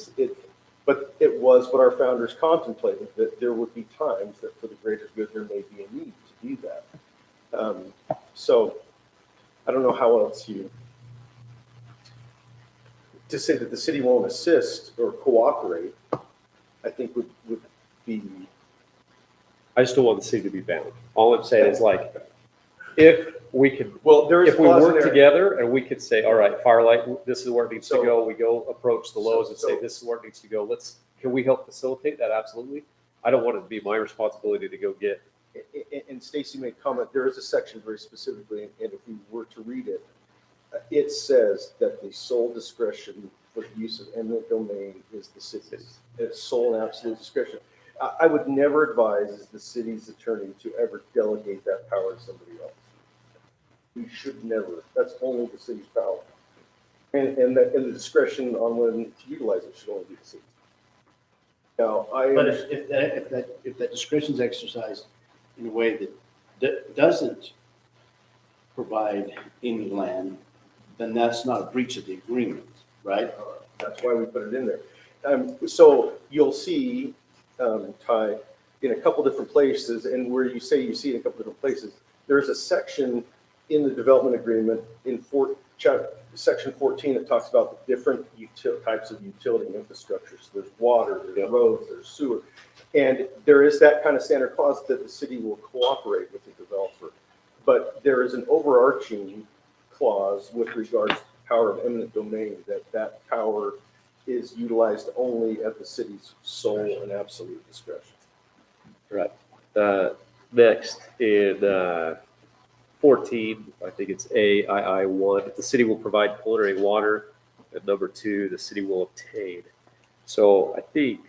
but it was what our founders contemplated, that there would be times that for the greater good, there may be a need to do that. So I don't know how else to say that the city won't assist or cooperate, I think would be. I just don't want the city to be bound. All I'm saying is like, if we could, if we work together and we could say, all right, Firelight, this is where it needs to go. We go approach the Lowe's and say, this is where it needs to go. Can we help facilitate that? Absolutely. I don't want it to be my responsibility to go get. And Stacy made comment, there is a section very specifically, and if we were to read it, it says that the sole discretion for the use of eminent domain is the city's. It's sole and absolute discretion. I would never advise as the city's attorney to ever delegate that power to somebody else. We should never. That's only the city's power. And the discretion on when to utilize it should only be the city. Now, But if that discretion is exercised in a way that doesn't provide any land, then that's not a breach of the agreement, right? That's why we put it in there. So you'll see, Ty, in a couple different places, and where you say you see it in a couple different places, there's a section in the development agreement in section 14 that talks about the different types of utility infrastructure. So there's water, there's roads, there's sewer. And there is that kind of standard clause that the city will cooperate with the developer. But there is an overarching clause with regards to power of eminent domain, that power is utilized only at the city's sole and absolute discretion. Right. Next in 14, I think it's AII1, the city will provide preliminary water. And number 2, the city will obtain. So I think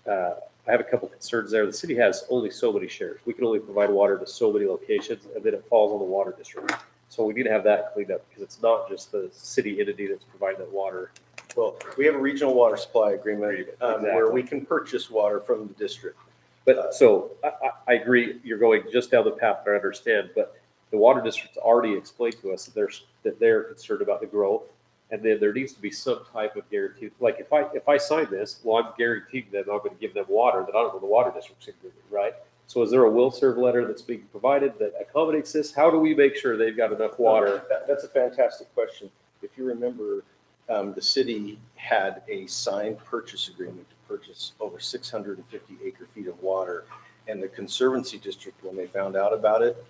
I have a couple concerns there. The city has only so many shares. We can only provide water to so many locations, and then it falls on the water district. So we need to have that cleaned up because it's not just the city entity that's providing that water. Well, we have a regional water supply agreement where we can purchase water from the district. But so I agree, you're going just down the path that I understand, but the water district's already explained to us that they're concerned about the growth. And then there needs to be some type of guarantee. Like if I sign this, well, I'm guaranteeing them I'm going to give them water that I don't know the water district's going to give me, right? So is there a will serve letter that's being provided that accommodates this? How do we make sure they've got enough water? That's a fantastic question. If you remember, the city had a signed purchase agreement to purchase over 650 acre feet of water. And the Conservancy District, when they found out about it,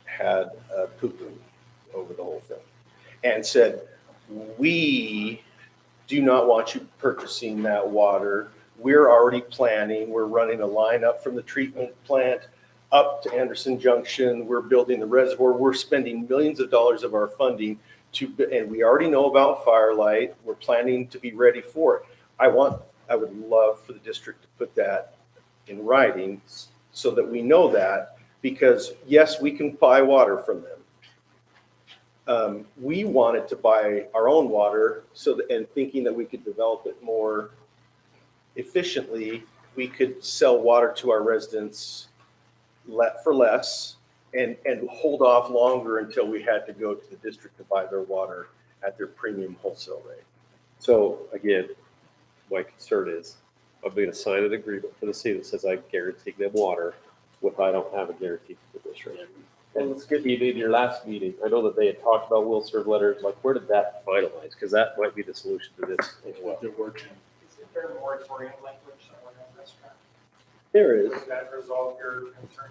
had a poo-poo over the whole thing and said, we do not want you purchasing that water. We're already planning. We're running a line up from the treatment plant up to Anderson Junction. We're building the reservoir. We're spending millions of dollars of our funding and we already know about Firelight. We're planning to be ready for it. I would love for the district to put that in writing so that we know that, because yes, we can buy water from them. We wanted to buy our own water and thinking that we could develop it more efficiently, we could sell water to our residents for less and hold off longer until we had to go to the district to buy their water at their premium wholesale rate. So again, my concern is I'm going to sign an agreement for the city that says I guarantee them water if I don't have a guarantee for the district. And let's get in your last meeting. I know that they had talked about will serve letters. Like, where did that finalize? Because that might be the solution to this as well. Is there a moratorium language somewhere in this draft? There is. Does that resolve your concern?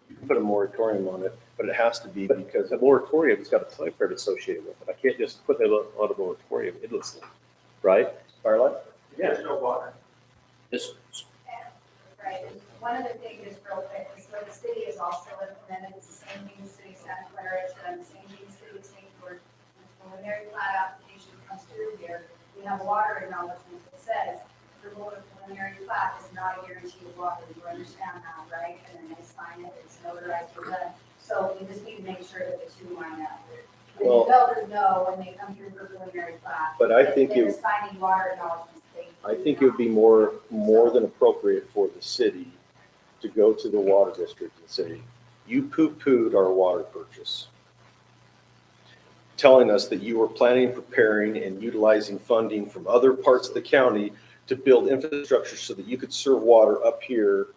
You can put a moratorium on it, but it has to be because the moratorium's got a time frame associated with it. I can't just put them on a moratorium endlessly, right? Firelight? There's no water. Right, and one of the things is real quick, is what the city has also implemented, it's the same thing the city of Santa Clara has done, the same thing the city of St. George. When a very flat application comes through here, we have a water acknowledgement that says approval of preliminary plat is not a guarantee of water. You understand that, right? And then they sign it, it's notarized for them. So we just need to make sure that the two line up. The developers know when they come through for preliminary plat. But I think they're signing water acknowledgements. I think it would be more than appropriate for the city to go to the water district and say, you poo-pooed our water purchase, telling us that you were planning, preparing, and utilizing funding from other parts of the county to build infrastructure so that you could serve water up here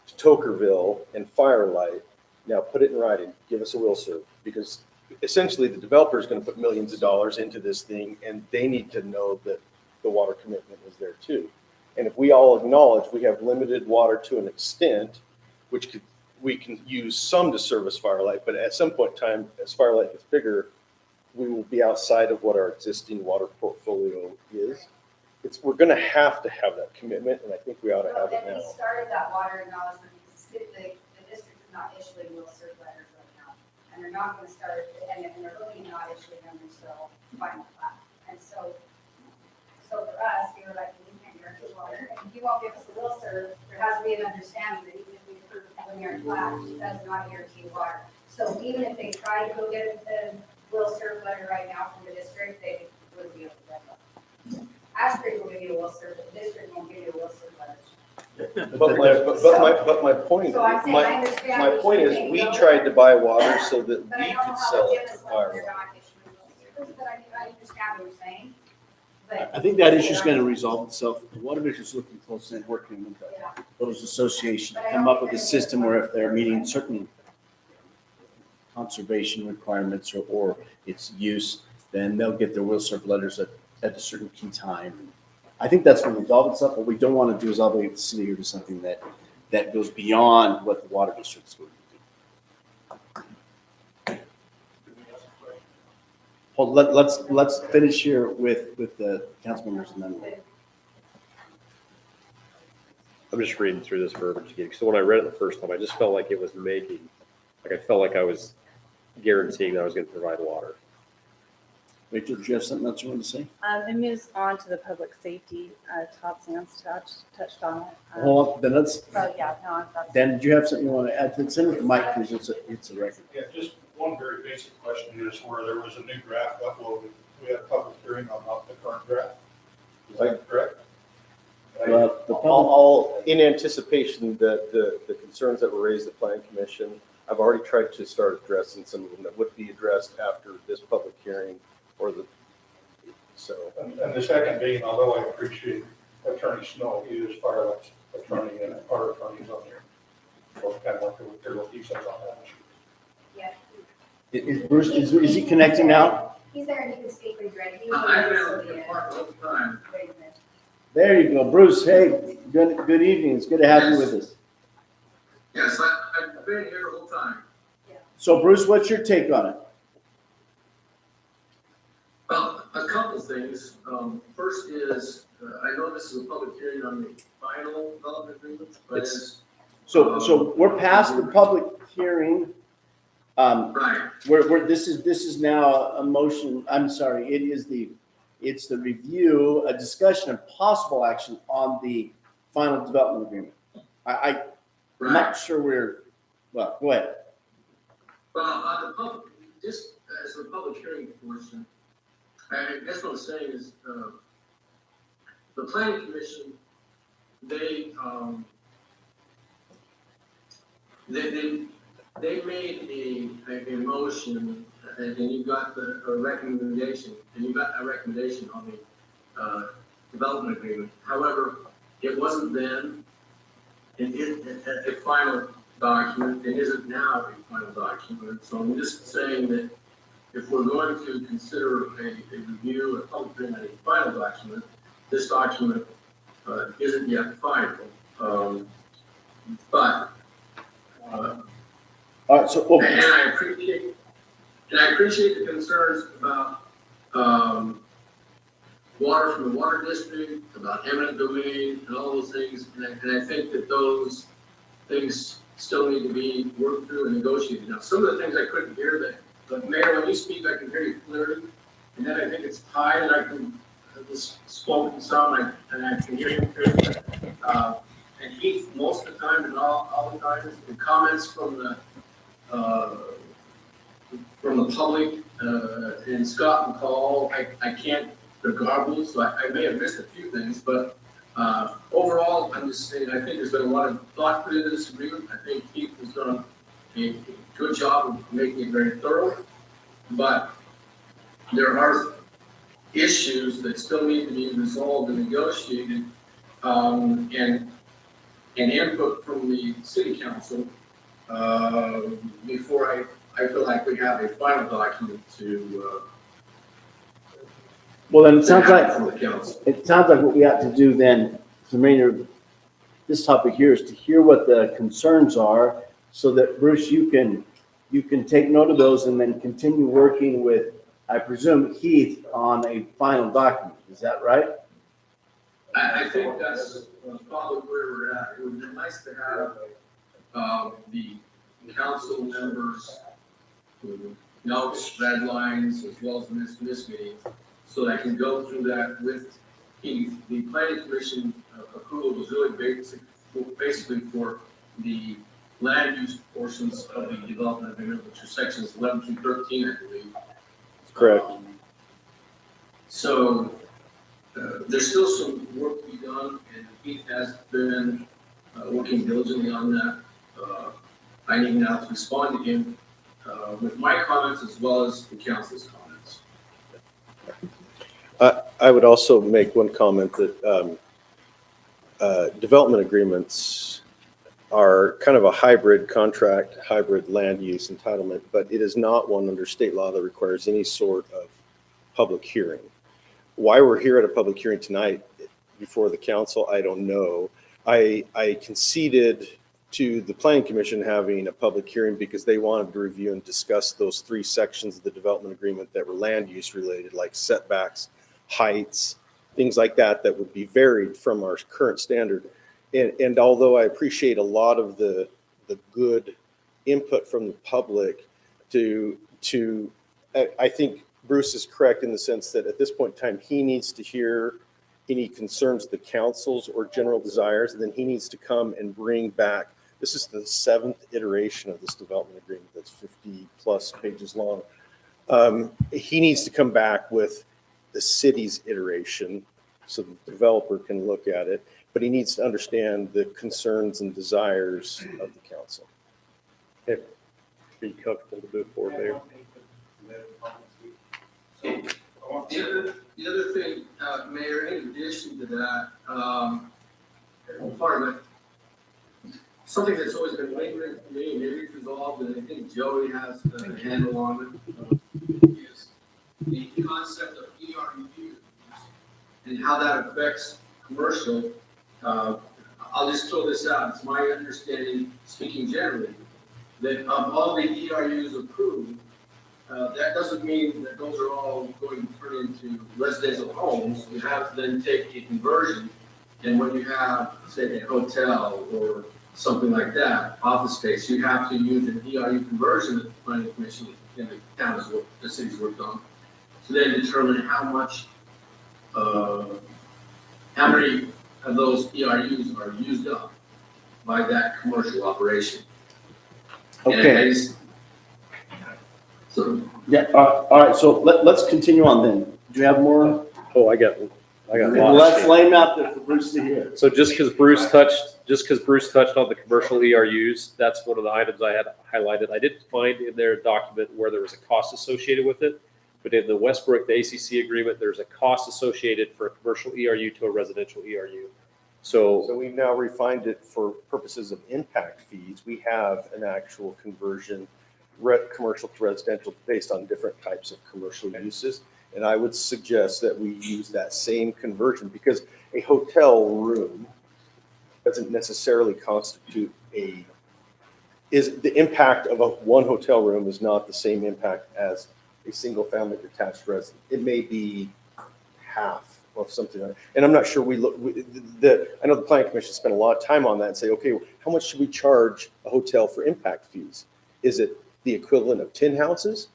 to Tokerville and Firelight. Now put it in writing, give us a will serve, because essentially the developer is going to put millions of dollars into this thing and they need to know that the water commitment is there too. And if we all acknowledge we have limited water to an extent, we can use some to service Firelight, but at some point in time, as Firelight gets bigger, we will be outside of what our existing water portfolio is. We're going to have that commitment, and I think we ought to have it And now. we started that water acknowledgement because the district is not issuing will serve letters right now. And they're not going to start, and they're really not issuing them until final plat. And so for us, we were like, we can't guarantee water. And if you won't give us a will serve, there has to be an understanding that even if we approve a preliminary plat, that is not guarantee water. So even if they try to go get the will serve letter right now from the district, they wouldn't be able to get them. Ashbury will give you a will serve, but the district won't give you a will serve letter. But my point, So I'm saying, I understand my what point you're is, saying, we though. tried to buy water so that But we I don't know could how sell they it give to us one when they're Firelight. not issuing will serve, but I understand what you're saying. But I think that issue is going to resolve itself. The water district's looking close and working with those associations, come up with a system where if they're meeting certain conservation requirements or its use, then they'll get their will serve letters at a certain key time. I think that's going to resolve itself. What we don't want to do is obligate the city to do something that goes beyond what the water district's going to do. Well, let's finish here with the council members and then. I'm just reading through this verbiage again. So when I read it the first time, I just felt like it was I felt like I was guaranteeing that I was going to provide water. Rachel, do you have something else you want to say? It moves on to the public safety. Todd Sands touched on it. Hold on, then let's, So yeah, no, I'm. Dan, did you have something you want to add to it? Send it to Mike, because it's a record. Yeah, just one very basic question is where there was a new draft uploaded, we had a public hearing on the current draft. Is that correct? All in anticipation that the concerns that were raised at the Planning Commission, I've already tried to start addressing some of them that would be addressed after this public hearing or so. And the second being, although I appreciate Attorney Snow, he is Firelight attorney and our attorneys on here. So kind of like there will be some on that issue. Yeah, Is Bruce, is he connecting now? he's there and he can speak when he's ready. He I've been was able to get part all the time. There you go. Bruce, hey, good evening. It's good to have you with us. Yes, I've been here the whole time. So Bruce, what's your take on it? Well, a couple things. First is, I know this is a public hearing on the final development agreement, but So we're past the public hearing. Right. This is now a motion. I'm sorry. It's the review, a discussion of possible action on the final development agreement. I'm not sure well, go ahead. Well, on the public, just as a public hearing portion, I guess what I'm saying is, the planning commission, they made a motion, and you got a recommendation on the development agreement. However, it wasn't then a final document. It isn't now a final document. So I'm just saying that if we're going to consider a review, a public hearing, a final document, this document isn't yet final. But all right, so and I appreciate the concerns about water from the water district, about eminent domain, and all those things. And I think that those things still need to be worked through and negotiated. Now, some of the things I couldn't hear, but Mayor, when you speak, I can hear you clearly. And then I think it's tied, and I can just spoken some, and I can hear you clearly. And Heath, most of the time, and all the time, the comments from the public, and Scott and Paul, I can't, they're garbled, so I may have missed a few things, but overall, I'm just saying, I think there's been a lot of thought put into this agreement. I think Heath has done a good job of making it very thorough, but there are issues that still need to be resolved and negotiated, and input from the city council before I feel like we have a final document to. Well, then it sounds like what we have to do then, the remainder of this topic here, is to hear what the concerns are, so that Bruce, you can take note of those and then continue working with, I presume, Heath on a final document. Is that right? I think that's probably where we're at. It would be nice to have the council members notes, red lines, as well as this meeting, so that I can go through that with Heath. The planning commission approval was really basically for the land use portions of the development agreement, which are sections 11 through 13, I believe. Correct. So there's still some work to be done, and Heath has been working diligently on that. I need now to respond to him with my comments as well as the council's comments. I would also make one comment that development agreements are kind of a hybrid contract, hybrid land use entitlement, but it is not one under state law that requires any sort of public hearing. Why we're here at a public hearing tonight before the council, I don't know. I conceded to the planning commission having a public hearing because they wanted to review and discuss those 3 sections of the development agreement that were land use related, like setbacks, heights, things like that, that would be varied from our current standard. And although I appreciate a lot of the good input from the public I think Bruce is correct in the sense that at this point in time, he needs to hear any concerns of the council's or general desires, and then he needs to come and bring back This is the 7th iteration of this development agreement that's 50+ pages long. He needs to come back with the city's iteration so the developer can look at it, but he needs to understand the concerns and desires of the council. Okay. Are you comfortable to move forward there? The other thing, Mayor, in addition to that, part of it, something that's always been lingering for me, and maybe it's resolved, and I think Joey has a handle on it, is the concept of ERU and how that affects commercial. I'll just throw this out. It's my understanding, speaking generally, that of all the ERUs approved, that doesn't mean that those are all going to turn into residential homes. You have to then take a conversion, and when you have, say, a hotel or something like that, office space, you have to use an ERU conversion that the planning commission in the town has worked, the city's worked on, to then determine how many of those ERUs are used up by that commercial operation. Okay. So, Yeah, all right, so let's continue on then. Do you have more? Oh, I got Let's lay them out there for Bruce to hear. So just because Bruce touched on the commercial ERUs, that's one of the items I had highlighted. I didn't find in their document where there was a cost associated with it, but in the Westbrook, the ACC agreement, there's a cost associated for a commercial ERU to a residential ERU. So we've now refined it for purposes of impact fees. We have an actual conversion, commercial to residential, based on different types of commercial uses. And I would suggest that we use that same conversion, because a hotel room doesn't necessarily constitute the impact of one hotel room is not the same impact as a single family detached residence. It may be half of something. And I'm not sure I know the planning commission spent a lot of time on that and say, okay, how much should we charge a hotel for impact fees? Is it the equivalent of 10 houses?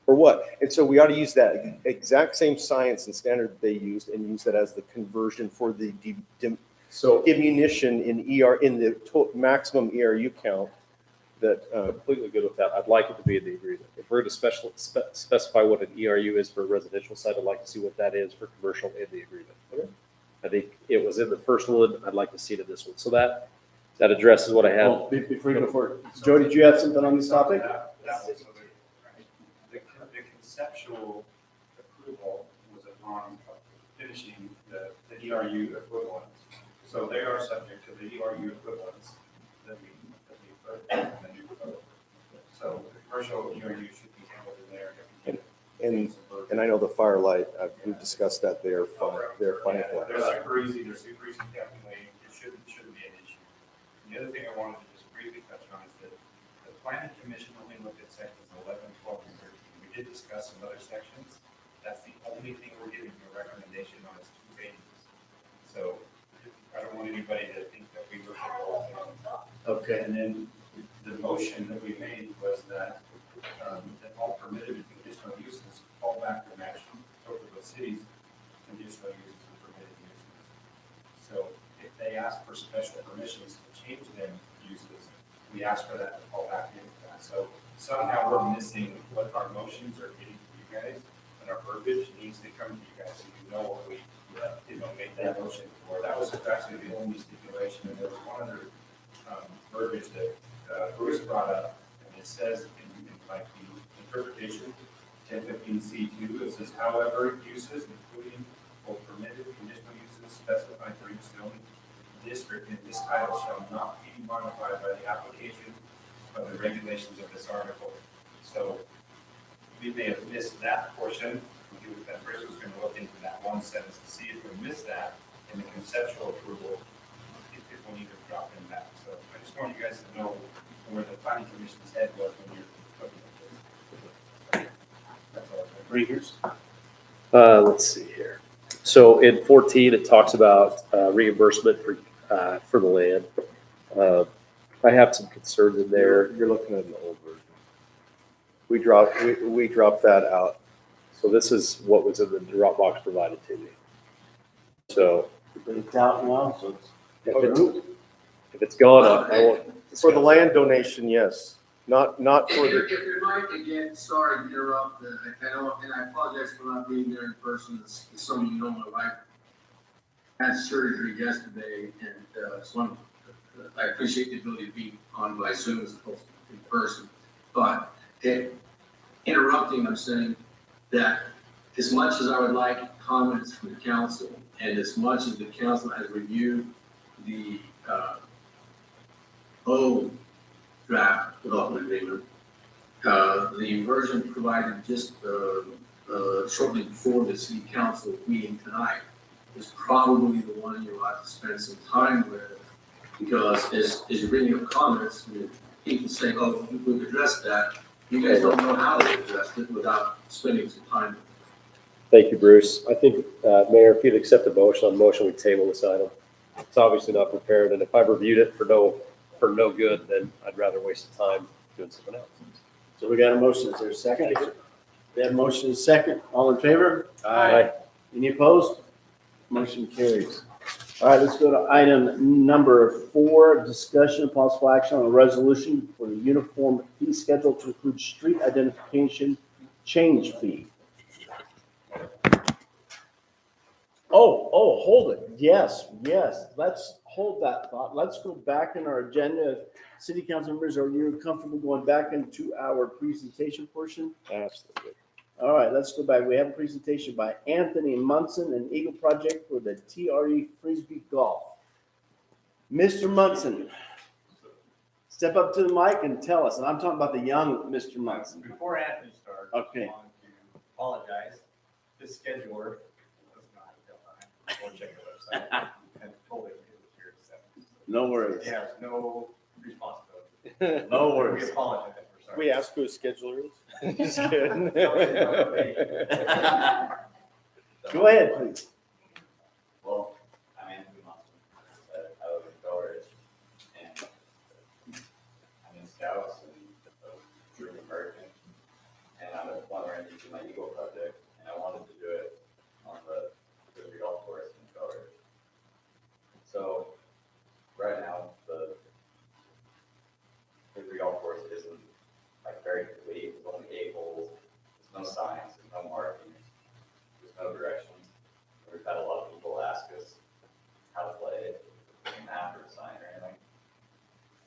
Or what? And so we ought to use that exact same science and standard they used and use that as the conversion for the diminution in the maximum ERU count. That completely good with that. I'd like it to be in the agreement. If we're going to specify what an ERU is for a residential site, I'd like to see what that is for commercial in the agreement. Okay. I think it was in the first one. I'd like to see it in this one. So that addresses what I had. Oh, before you go forward, Joe, did you have something on this topic? The conceptual approval was upon finishing the ERU equivalent. So they are subject to the ERU equivalents that we put in the new code. So the commercial ERU should be handled in there. And I know the Firelight, we've discussed that they're fine. They're super easy, calculating. It shouldn't be an issue. The other thing I wanted to just briefly touch on is that the planning commission only looked at sections 11, 12, and 13. We did discuss some other sections. That's the only thing we're giving you a recommendation on is 2 pages. So I don't want anybody to think that we looked at all of them. Okay. And then the motion that we made was that that all permitted and conditional uses fall back to national Oklahoma cities, conditional uses and permitted uses. So if they ask for special permissions to change them uses, we ask for that to fall back into that. So somehow we're missing what our motions are getting to you guys, and our verbiage needs to come to you guys so you know what we made that motion for. That was actually the only stipulation, and there was one other verbiage that Bruce brought up, and it says in like the interpretation 1015C2, it says, however, uses including both permitted conditional uses specified for each zoning district in this title shall not be modified by the application of the regulations of this article. So we may have missed that portion. That Bruce was going to look into that one sentence to see if we missed that in the conceptual approval, if we need to drop in that. So I just want you guys to know where the planning commission's head was when you're looking at this. That's all. Readers. Let's see here. So in 14, it talks about reimbursement for the land. I have some concerns in there. You're looking at an old version. We dropped that out. So this is what was in the Dropbox provided to me. So But it's out now, so it's. if If it's gone, I won't. For the land donation, yes. Not for If the, you'd like to get, sorry to interrupt, I know, and I apologize for not being there in person, as some of you know, my wife had surgery yesterday, and I appreciate the ability to be on by Zoom as opposed to in person, but interrupting, I'm saying that as much as I would like comments from the council, and as much as the council has reviewed the old draft development agreement, the version provided just shortly before the city council meeting tonight is probably the one you ought to spend some time with, because as you're bringing up comments, people say, oh, we've addressed that. You guys don't know how to address it without spending some time. Thank you, Bruce. I think, Mayor, if you'd accept a motion, on the motion, we table this item. It's obviously not prepared, and if I've reviewed it for no good, then I'd rather waste the time doing something else. so we got a motion. Is there a second? We have a motion and a second. All in favor? Aye. Any opposed? Motion carries. All right, let's go to item number 4, discussion and possible action on a resolution for the uniform fee schedule to include street identification change fee. Oh, hold it. Yes. Let's hold that thought. Let's go back in our agenda. City council members, are you comfortable going back into our presentation portion? Absolutely. All right, let's go back. We have a presentation by Anthony Munson and Eagle Project for the TRE Frisbee Golf. Mr. Munson, step up to the mic and tell us, and I'm talking about the young Mr. Munson. Before Anthony starts, Okay. I want to apologize. This scheduler does not go check the website and told him it was here at 7. No worries. He has no responsibility. No worries. We apologize. We're sorry. We ask who his scheduler is. Just kidding. Go ahead, please. Well, I'm Anthony Monson. I live in Bel Ridge, and I'm in Scouts and a Dream American, and I'm a plumber and teaching my Eagle Project, and I wanted to do it on the Frisbee Golf Course in Bel Ridge. So right now, the Frisbee Golf Course isn't like very complete. It's only 8 holes. There's no signs. There's no markings. There's no directions. We've had a lot of people ask us how to play it, an app or a sign or anything.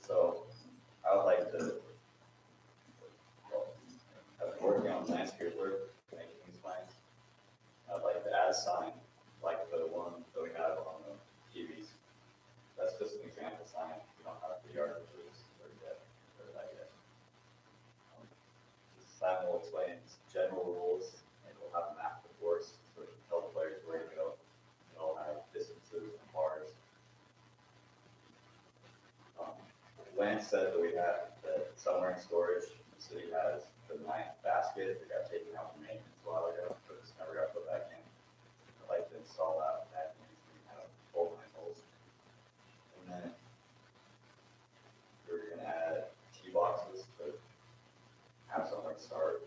So I would like to, well, I've been working on landscape work, making these signs. I'd like to add a sign, like the one that we have on the TVs. That's just an example sign. We don't have the yard, which is that yet. This sign will explain general rules, and we'll have a map of the course, so we can tell the players where to go. It'll have distances and bars. Lance said that we had that somewhere in storage, the city has the 9th basket that got taken out from maintenance a while ago, but it's never got put back in. I'd like to install that. That needs to be kind of full 9 holes. And then we're gonna add tee boxes to have somewhere to start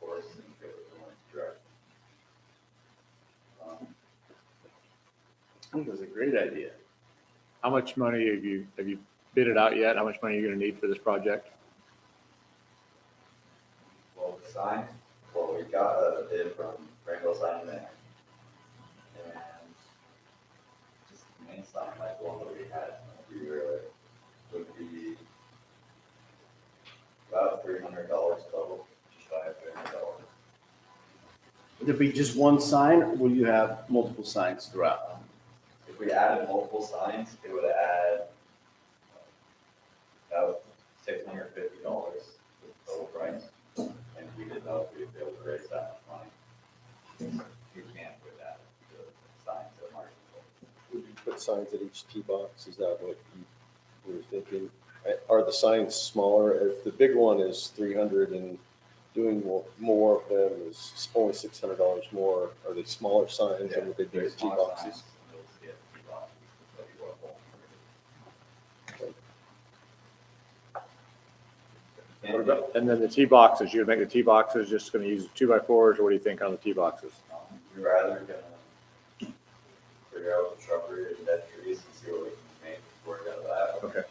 course and go in one direction. I think that's a great idea. How much money have you bid it out yet? How much money are you going to need for this project? Well, the sign, well, we got a bid from Rainbow Sign and just the main sign, like the one that we had a year earlier, would be about $300 total, just shy of $300. Would there be just one sign, or will you have multiple signs throughout? If we added multiple signs, it would add about $650 to the total price. And we didn't know if we'd be able to raise that much money. We can't put that to signs at market. Would you put signs at each tee box? Is that what you were thinking? Are the signs smaller? If the big one is 300 and doing more of them is only $600 more, are they smaller signs and would they be tee boxes? And then the tee boxes, you're gonna make the tee boxes, just gonna use 2x4s, or what do you think on the tee boxes? We were either gonna figure out the shrubbery and dead trees and see what we can make work out of that. Okay.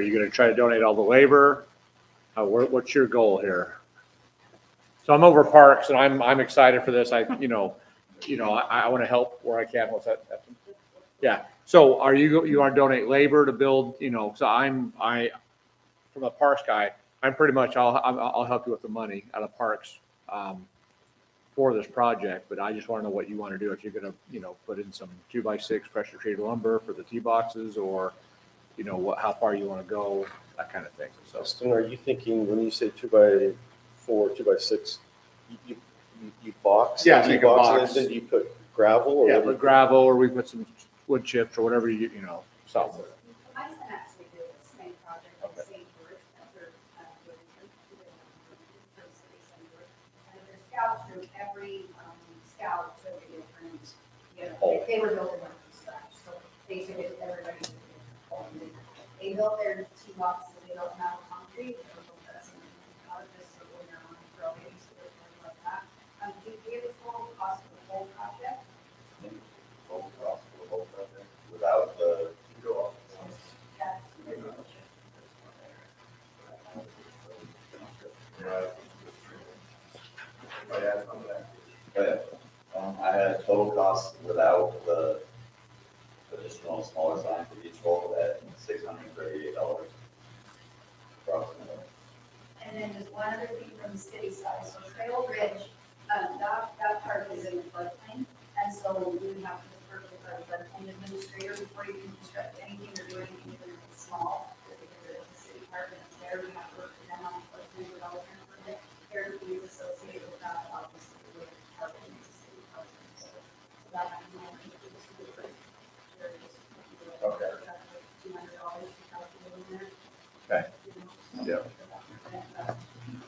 Are you gonna try to donate all the labor? What's your goal here? So I'm over parks and I'm excited for this. I want to help where I can. What's that? Yeah. So you want to donate labor to build, so from a parks guy, I'm pretty much, I'll help you with the money out of parks, for this project, but I just want to know what you want to do. If you're going to, put in some 2x6 pressure treated lumber for the tee boxes, or, how far you want to go, that kind of thing. So, Justin, are you thinking when you say 2x4, 2x6, you box? Yeah, the make a box, box. And then do you put gravel? Or yeah, what do you put gravel, or we put some wood chips or whatever something. My son actually did the same project in St. George after, and their scouts group, every scout took a different, they were building them from scratch, so basically everybody did it. They built their tee boxes, they built them out of concrete, they built that some just so when they're on the growing, so they're going like that. Do you have a total cost of the whole project? Total cost for the whole project without the go off. Yes. I had total cost without the additional smaller sign for each hole at $638 approximately. And then just one other thing from the city side, so Trail Ridge, that part is in the floodplain, and so we have to work with our floodplain administrator before you can construct anything or do anything even if it's small, because it's a city park and it's there, we have to work with them on the floodplain development permit. There are fees associated with that, obviously, with park and it's a city park. So that might be one thing to consider. Okay. $200 to calculate in there. Okay. Yeah.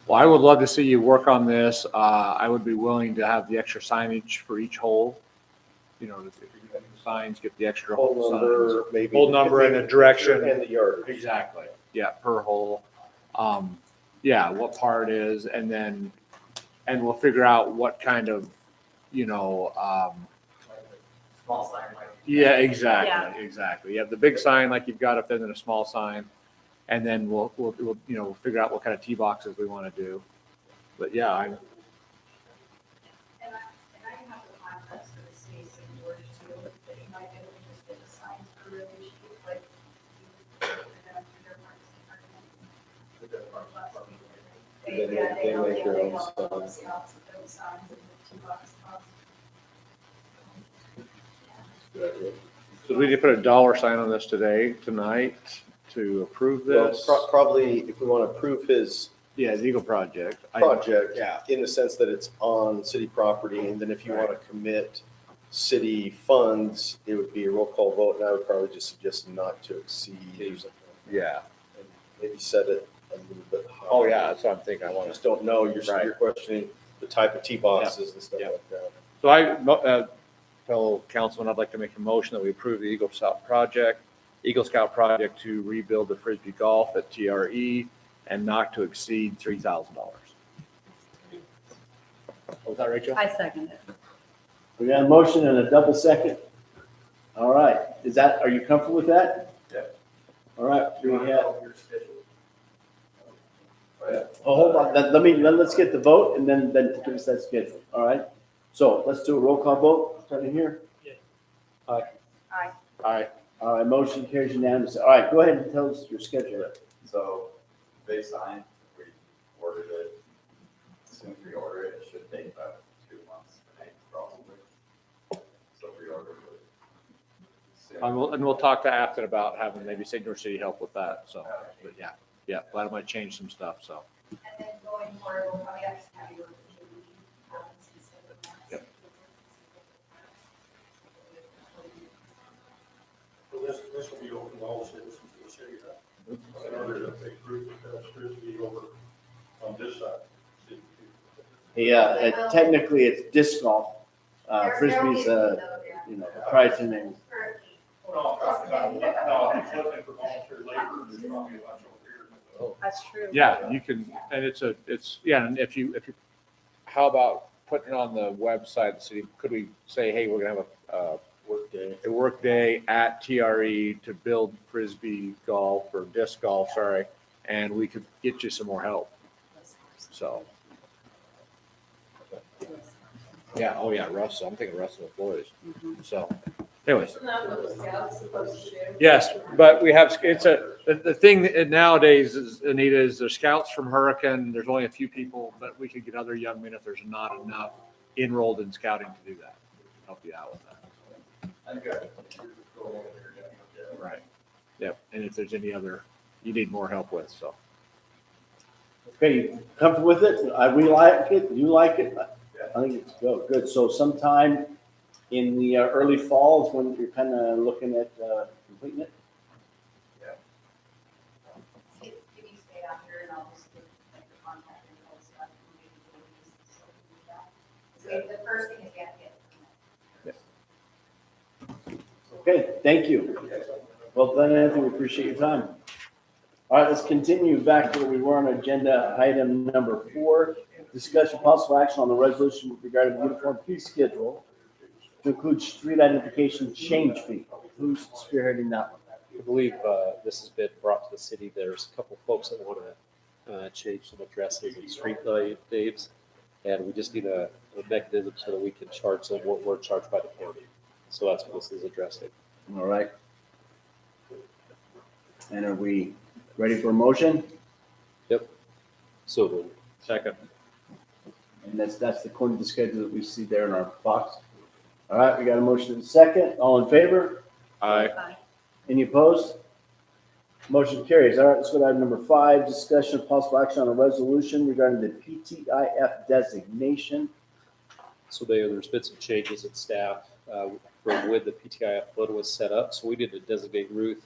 Well, I would love to see you work on this. I would be willing to have the extra signage for each hole. If you're getting signs, get the extra Whole hole number, signs. maybe. Whole number and the direction. And the yardage. Exactly. Yeah, per hole. Yeah, what part is, and we'll figure out what kind of, Small sign like. yeah, exactly. You have the big sign like you've got up there, then a small sign. And then we'll figure out what kind of tee boxes we want to do. But yeah, And I have the contacts for the city of St. George too, that you might be able to just get the signs for really cheap, like. They make their own signs. so we need to put a dollar sign on this tonight to approve Well, this. probably if we want to approve his Yeah, the Eagle project. project, Yeah. in the sense that it's on city property, and then if you want to commit city funds, it would be a roll call vote, and I would probably just suggest not to exceed. Yeah. And maybe set it a little bit higher. Oh, yeah, that's what I'm thinking. I I want to. just don't know, you're Right. questioning the type of tee boxes and stuff Yeah. like that. So fellow councilman, I'd like to make a motion that we approve the Eagle Scout project to rebuild the Frisbee Golf at TRE and not to exceed $3,000. Was that Rachel? I second it. We got a motion and a double second. All right, are you comfortable with that? Yeah. All right, we have. Oh, hold on, let's get the vote and then give us that schedule, all right? So let's do a roll call vote, starting here. Aye. Aye. All right, motion carries unanimously. All right, go ahead and tell us your schedule. So big sign, we ordered it, as soon as we order it, it should take about 2 months to make probably. So we ordered it. And we'll talk to Afton about having maybe St. George City help with that, so, but yeah, that might change some stuff, so. And then going forward, we'll probably have to have you work with Julie, instead of Max. Yep. So this will be open to all citizens of the city, right? In order to take group of Frisbee over on this side. Yeah, technically it's disc golf. Frisbee's, prized name. No, I'm talking about, no, he's looking for volunteer labor, there's probably a bunch over here. That's true. Yeah, you can, and and if you, how about putting it on the website of the city? Could we say, hey, we're gonna have a work day at TRE to build frisbee golf or disc golf, sorry, and we could get you some more help. So. Yeah, oh yeah, Russell, I'm thinking Russell McCoy's. So, anyways. Isn't that what the scouts supposed to do? Yes, but we have, the thing that nowadays is, Anita, is the scouts from Hurricane, there's only a few people, but we could get other young men if there's not enough enrolled in scouting to do that. Help you out with that. Right. Yep, and if there's any other, you need more help with, so. Okay, you comfortable with it? We like it, you like it? I think it's good. So sometime in the early fall is when you're kind of looking at completing it? If you stay out here and I'll just make the contact and all stuff. So the first thing is you have to get. Okay, thank you. Well done, Anthony. We appreciate your time. All right, let's continue back to where we were on agenda item number 4. Discussion possible action on the resolution regarding the uniform fee schedule to include street identification change fee. Who's spearheading that one? I believe this has been brought to the city. There's a couple folks that want to change some addresses and street names, and we just need a mechanism so that we can charge them what we're charged by the county. So that's what this is addressing. All right. And are we ready for a motion? Yep. So second. And that's according to the schedule that we see there in our box. All right, we got a motion and a second. All in favor? Aye. Any opposed? Motion carries. All right, let's go to item number 5, discussion of possible action on a resolution regarding the PTIF designation. So there's been some changes in staff from when the PTIF fund was set up. So we need to designate Ruth,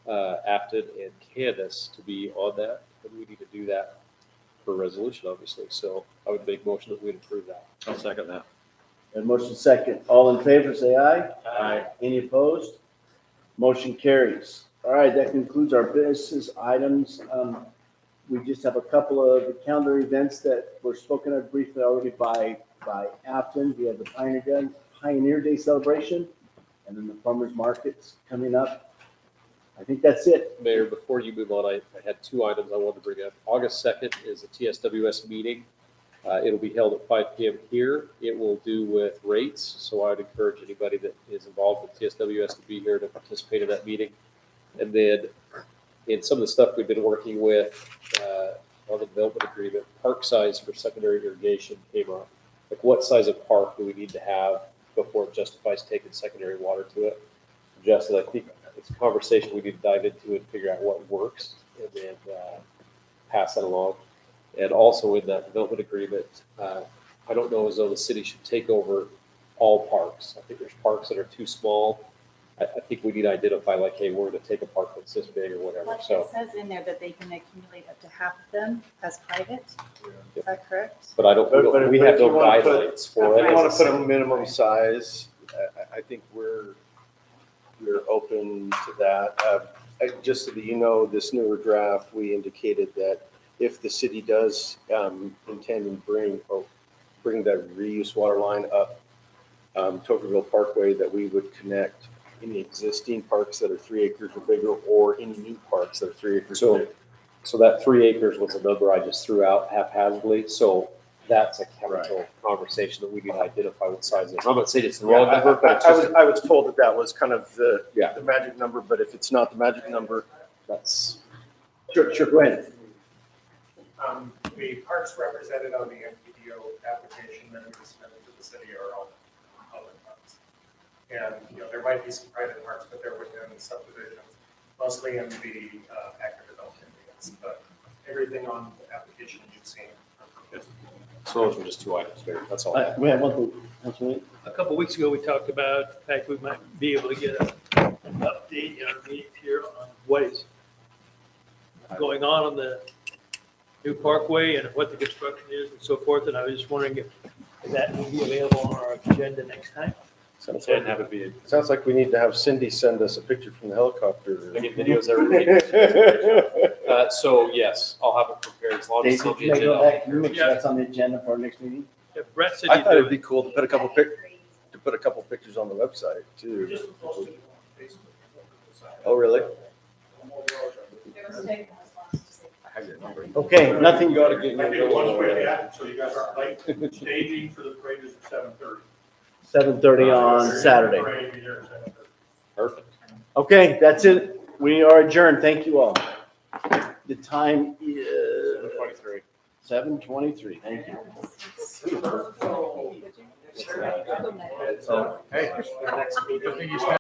Afton, and Candace to be on that. And we need to do that for resolution, obviously. So I would make motion that we'd approve that. I'll second that. And motion second. All in favor, say aye. Aye. Any opposed? Motion carries. All right, that concludes our business items. We just have a couple of calendar events that were spoken of briefly already by Afton. We have the Pioneer Day celebration, and then the farmers markets coming up. I think that's it. Mayor, before you move on, I had 2 items I wanted to bring up. August 2nd is the TSWS meeting. It'll be held at 5 p.m. here. It will do with rates, so I would encourage anybody that is involved with TSWS to be here to participate in that meeting. And then in some of the stuff we've been working with on the development agreement, park size for secondary irrigation came up. Like what size of park do we need to have before it justifies taking secondary water to it? Justin, I think it's a conversation we need to dive into and figure out what works and then pass that along. And also in that development agreement, I don't know as though the city should take over all parks. I think there's parks that are too small. I think we need to identify like, hey, we're going to take a park that's this big or whatever. Like So, it says in there that they can accumulate up to half of them as private. Is that correct? but I don't, But we if have no you wanna put- guidelines for If it. you want as to a put a city. minimum size, I think we're open to that. Just so that you know, this newer draft, we indicated that if the city does intend and bring that reuse water line up Tokerville Parkway, that we would connect any existing parks that are 3 acres or bigger, or any new parks that are 3 acres or bigger. So that 3 acres was a number I just threw out haphazardly. So that's a council conversation that we need to identify what size it is. I'm not saying it's the wrong number, but it's just, I was told that was kind of the Yeah. magic number, but if it's not the magic number, that's. Sure, go ahead. The parks represented on the NPDO application that we submitted to the city are all public parks. And, there might be some private parks, but they're within subdivisions, mostly in the active development areas. But everything on the application you've seen. So those were just 2 items, Mayor. That's all. We have one thing. Councilman. A couple of weeks ago, we talked about the fact we might be able to get an update in our meetings here on what is going on the new parkway and what the construction is and so forth. And I was just wondering if that will be available on our agenda next time. sounds like we need to have Cindy send us a picture from the helicopter. I get videos every week. So yes, I'll have it prepared as long as it's Dave, on did the you make agenda. note of that? Can you make sure that's on the agenda for our next meeting? If Brett said I you thought do it'd be it, cool to put a couple put a couple pictures on the website We too. just posted it on Facebook. Oh, really? It was taken as long as to say. I have your number. Okay, nothing. I did one quick ad, so you guys aren't late. Staging for the parade is at 7:30. 7:30 on Saturday. Parade, be there at 7:30. Perfect. Okay, that's it. We are adjourned. Thank you all. The time is 7:23. Thank you. Would you? Hey, next week, I think you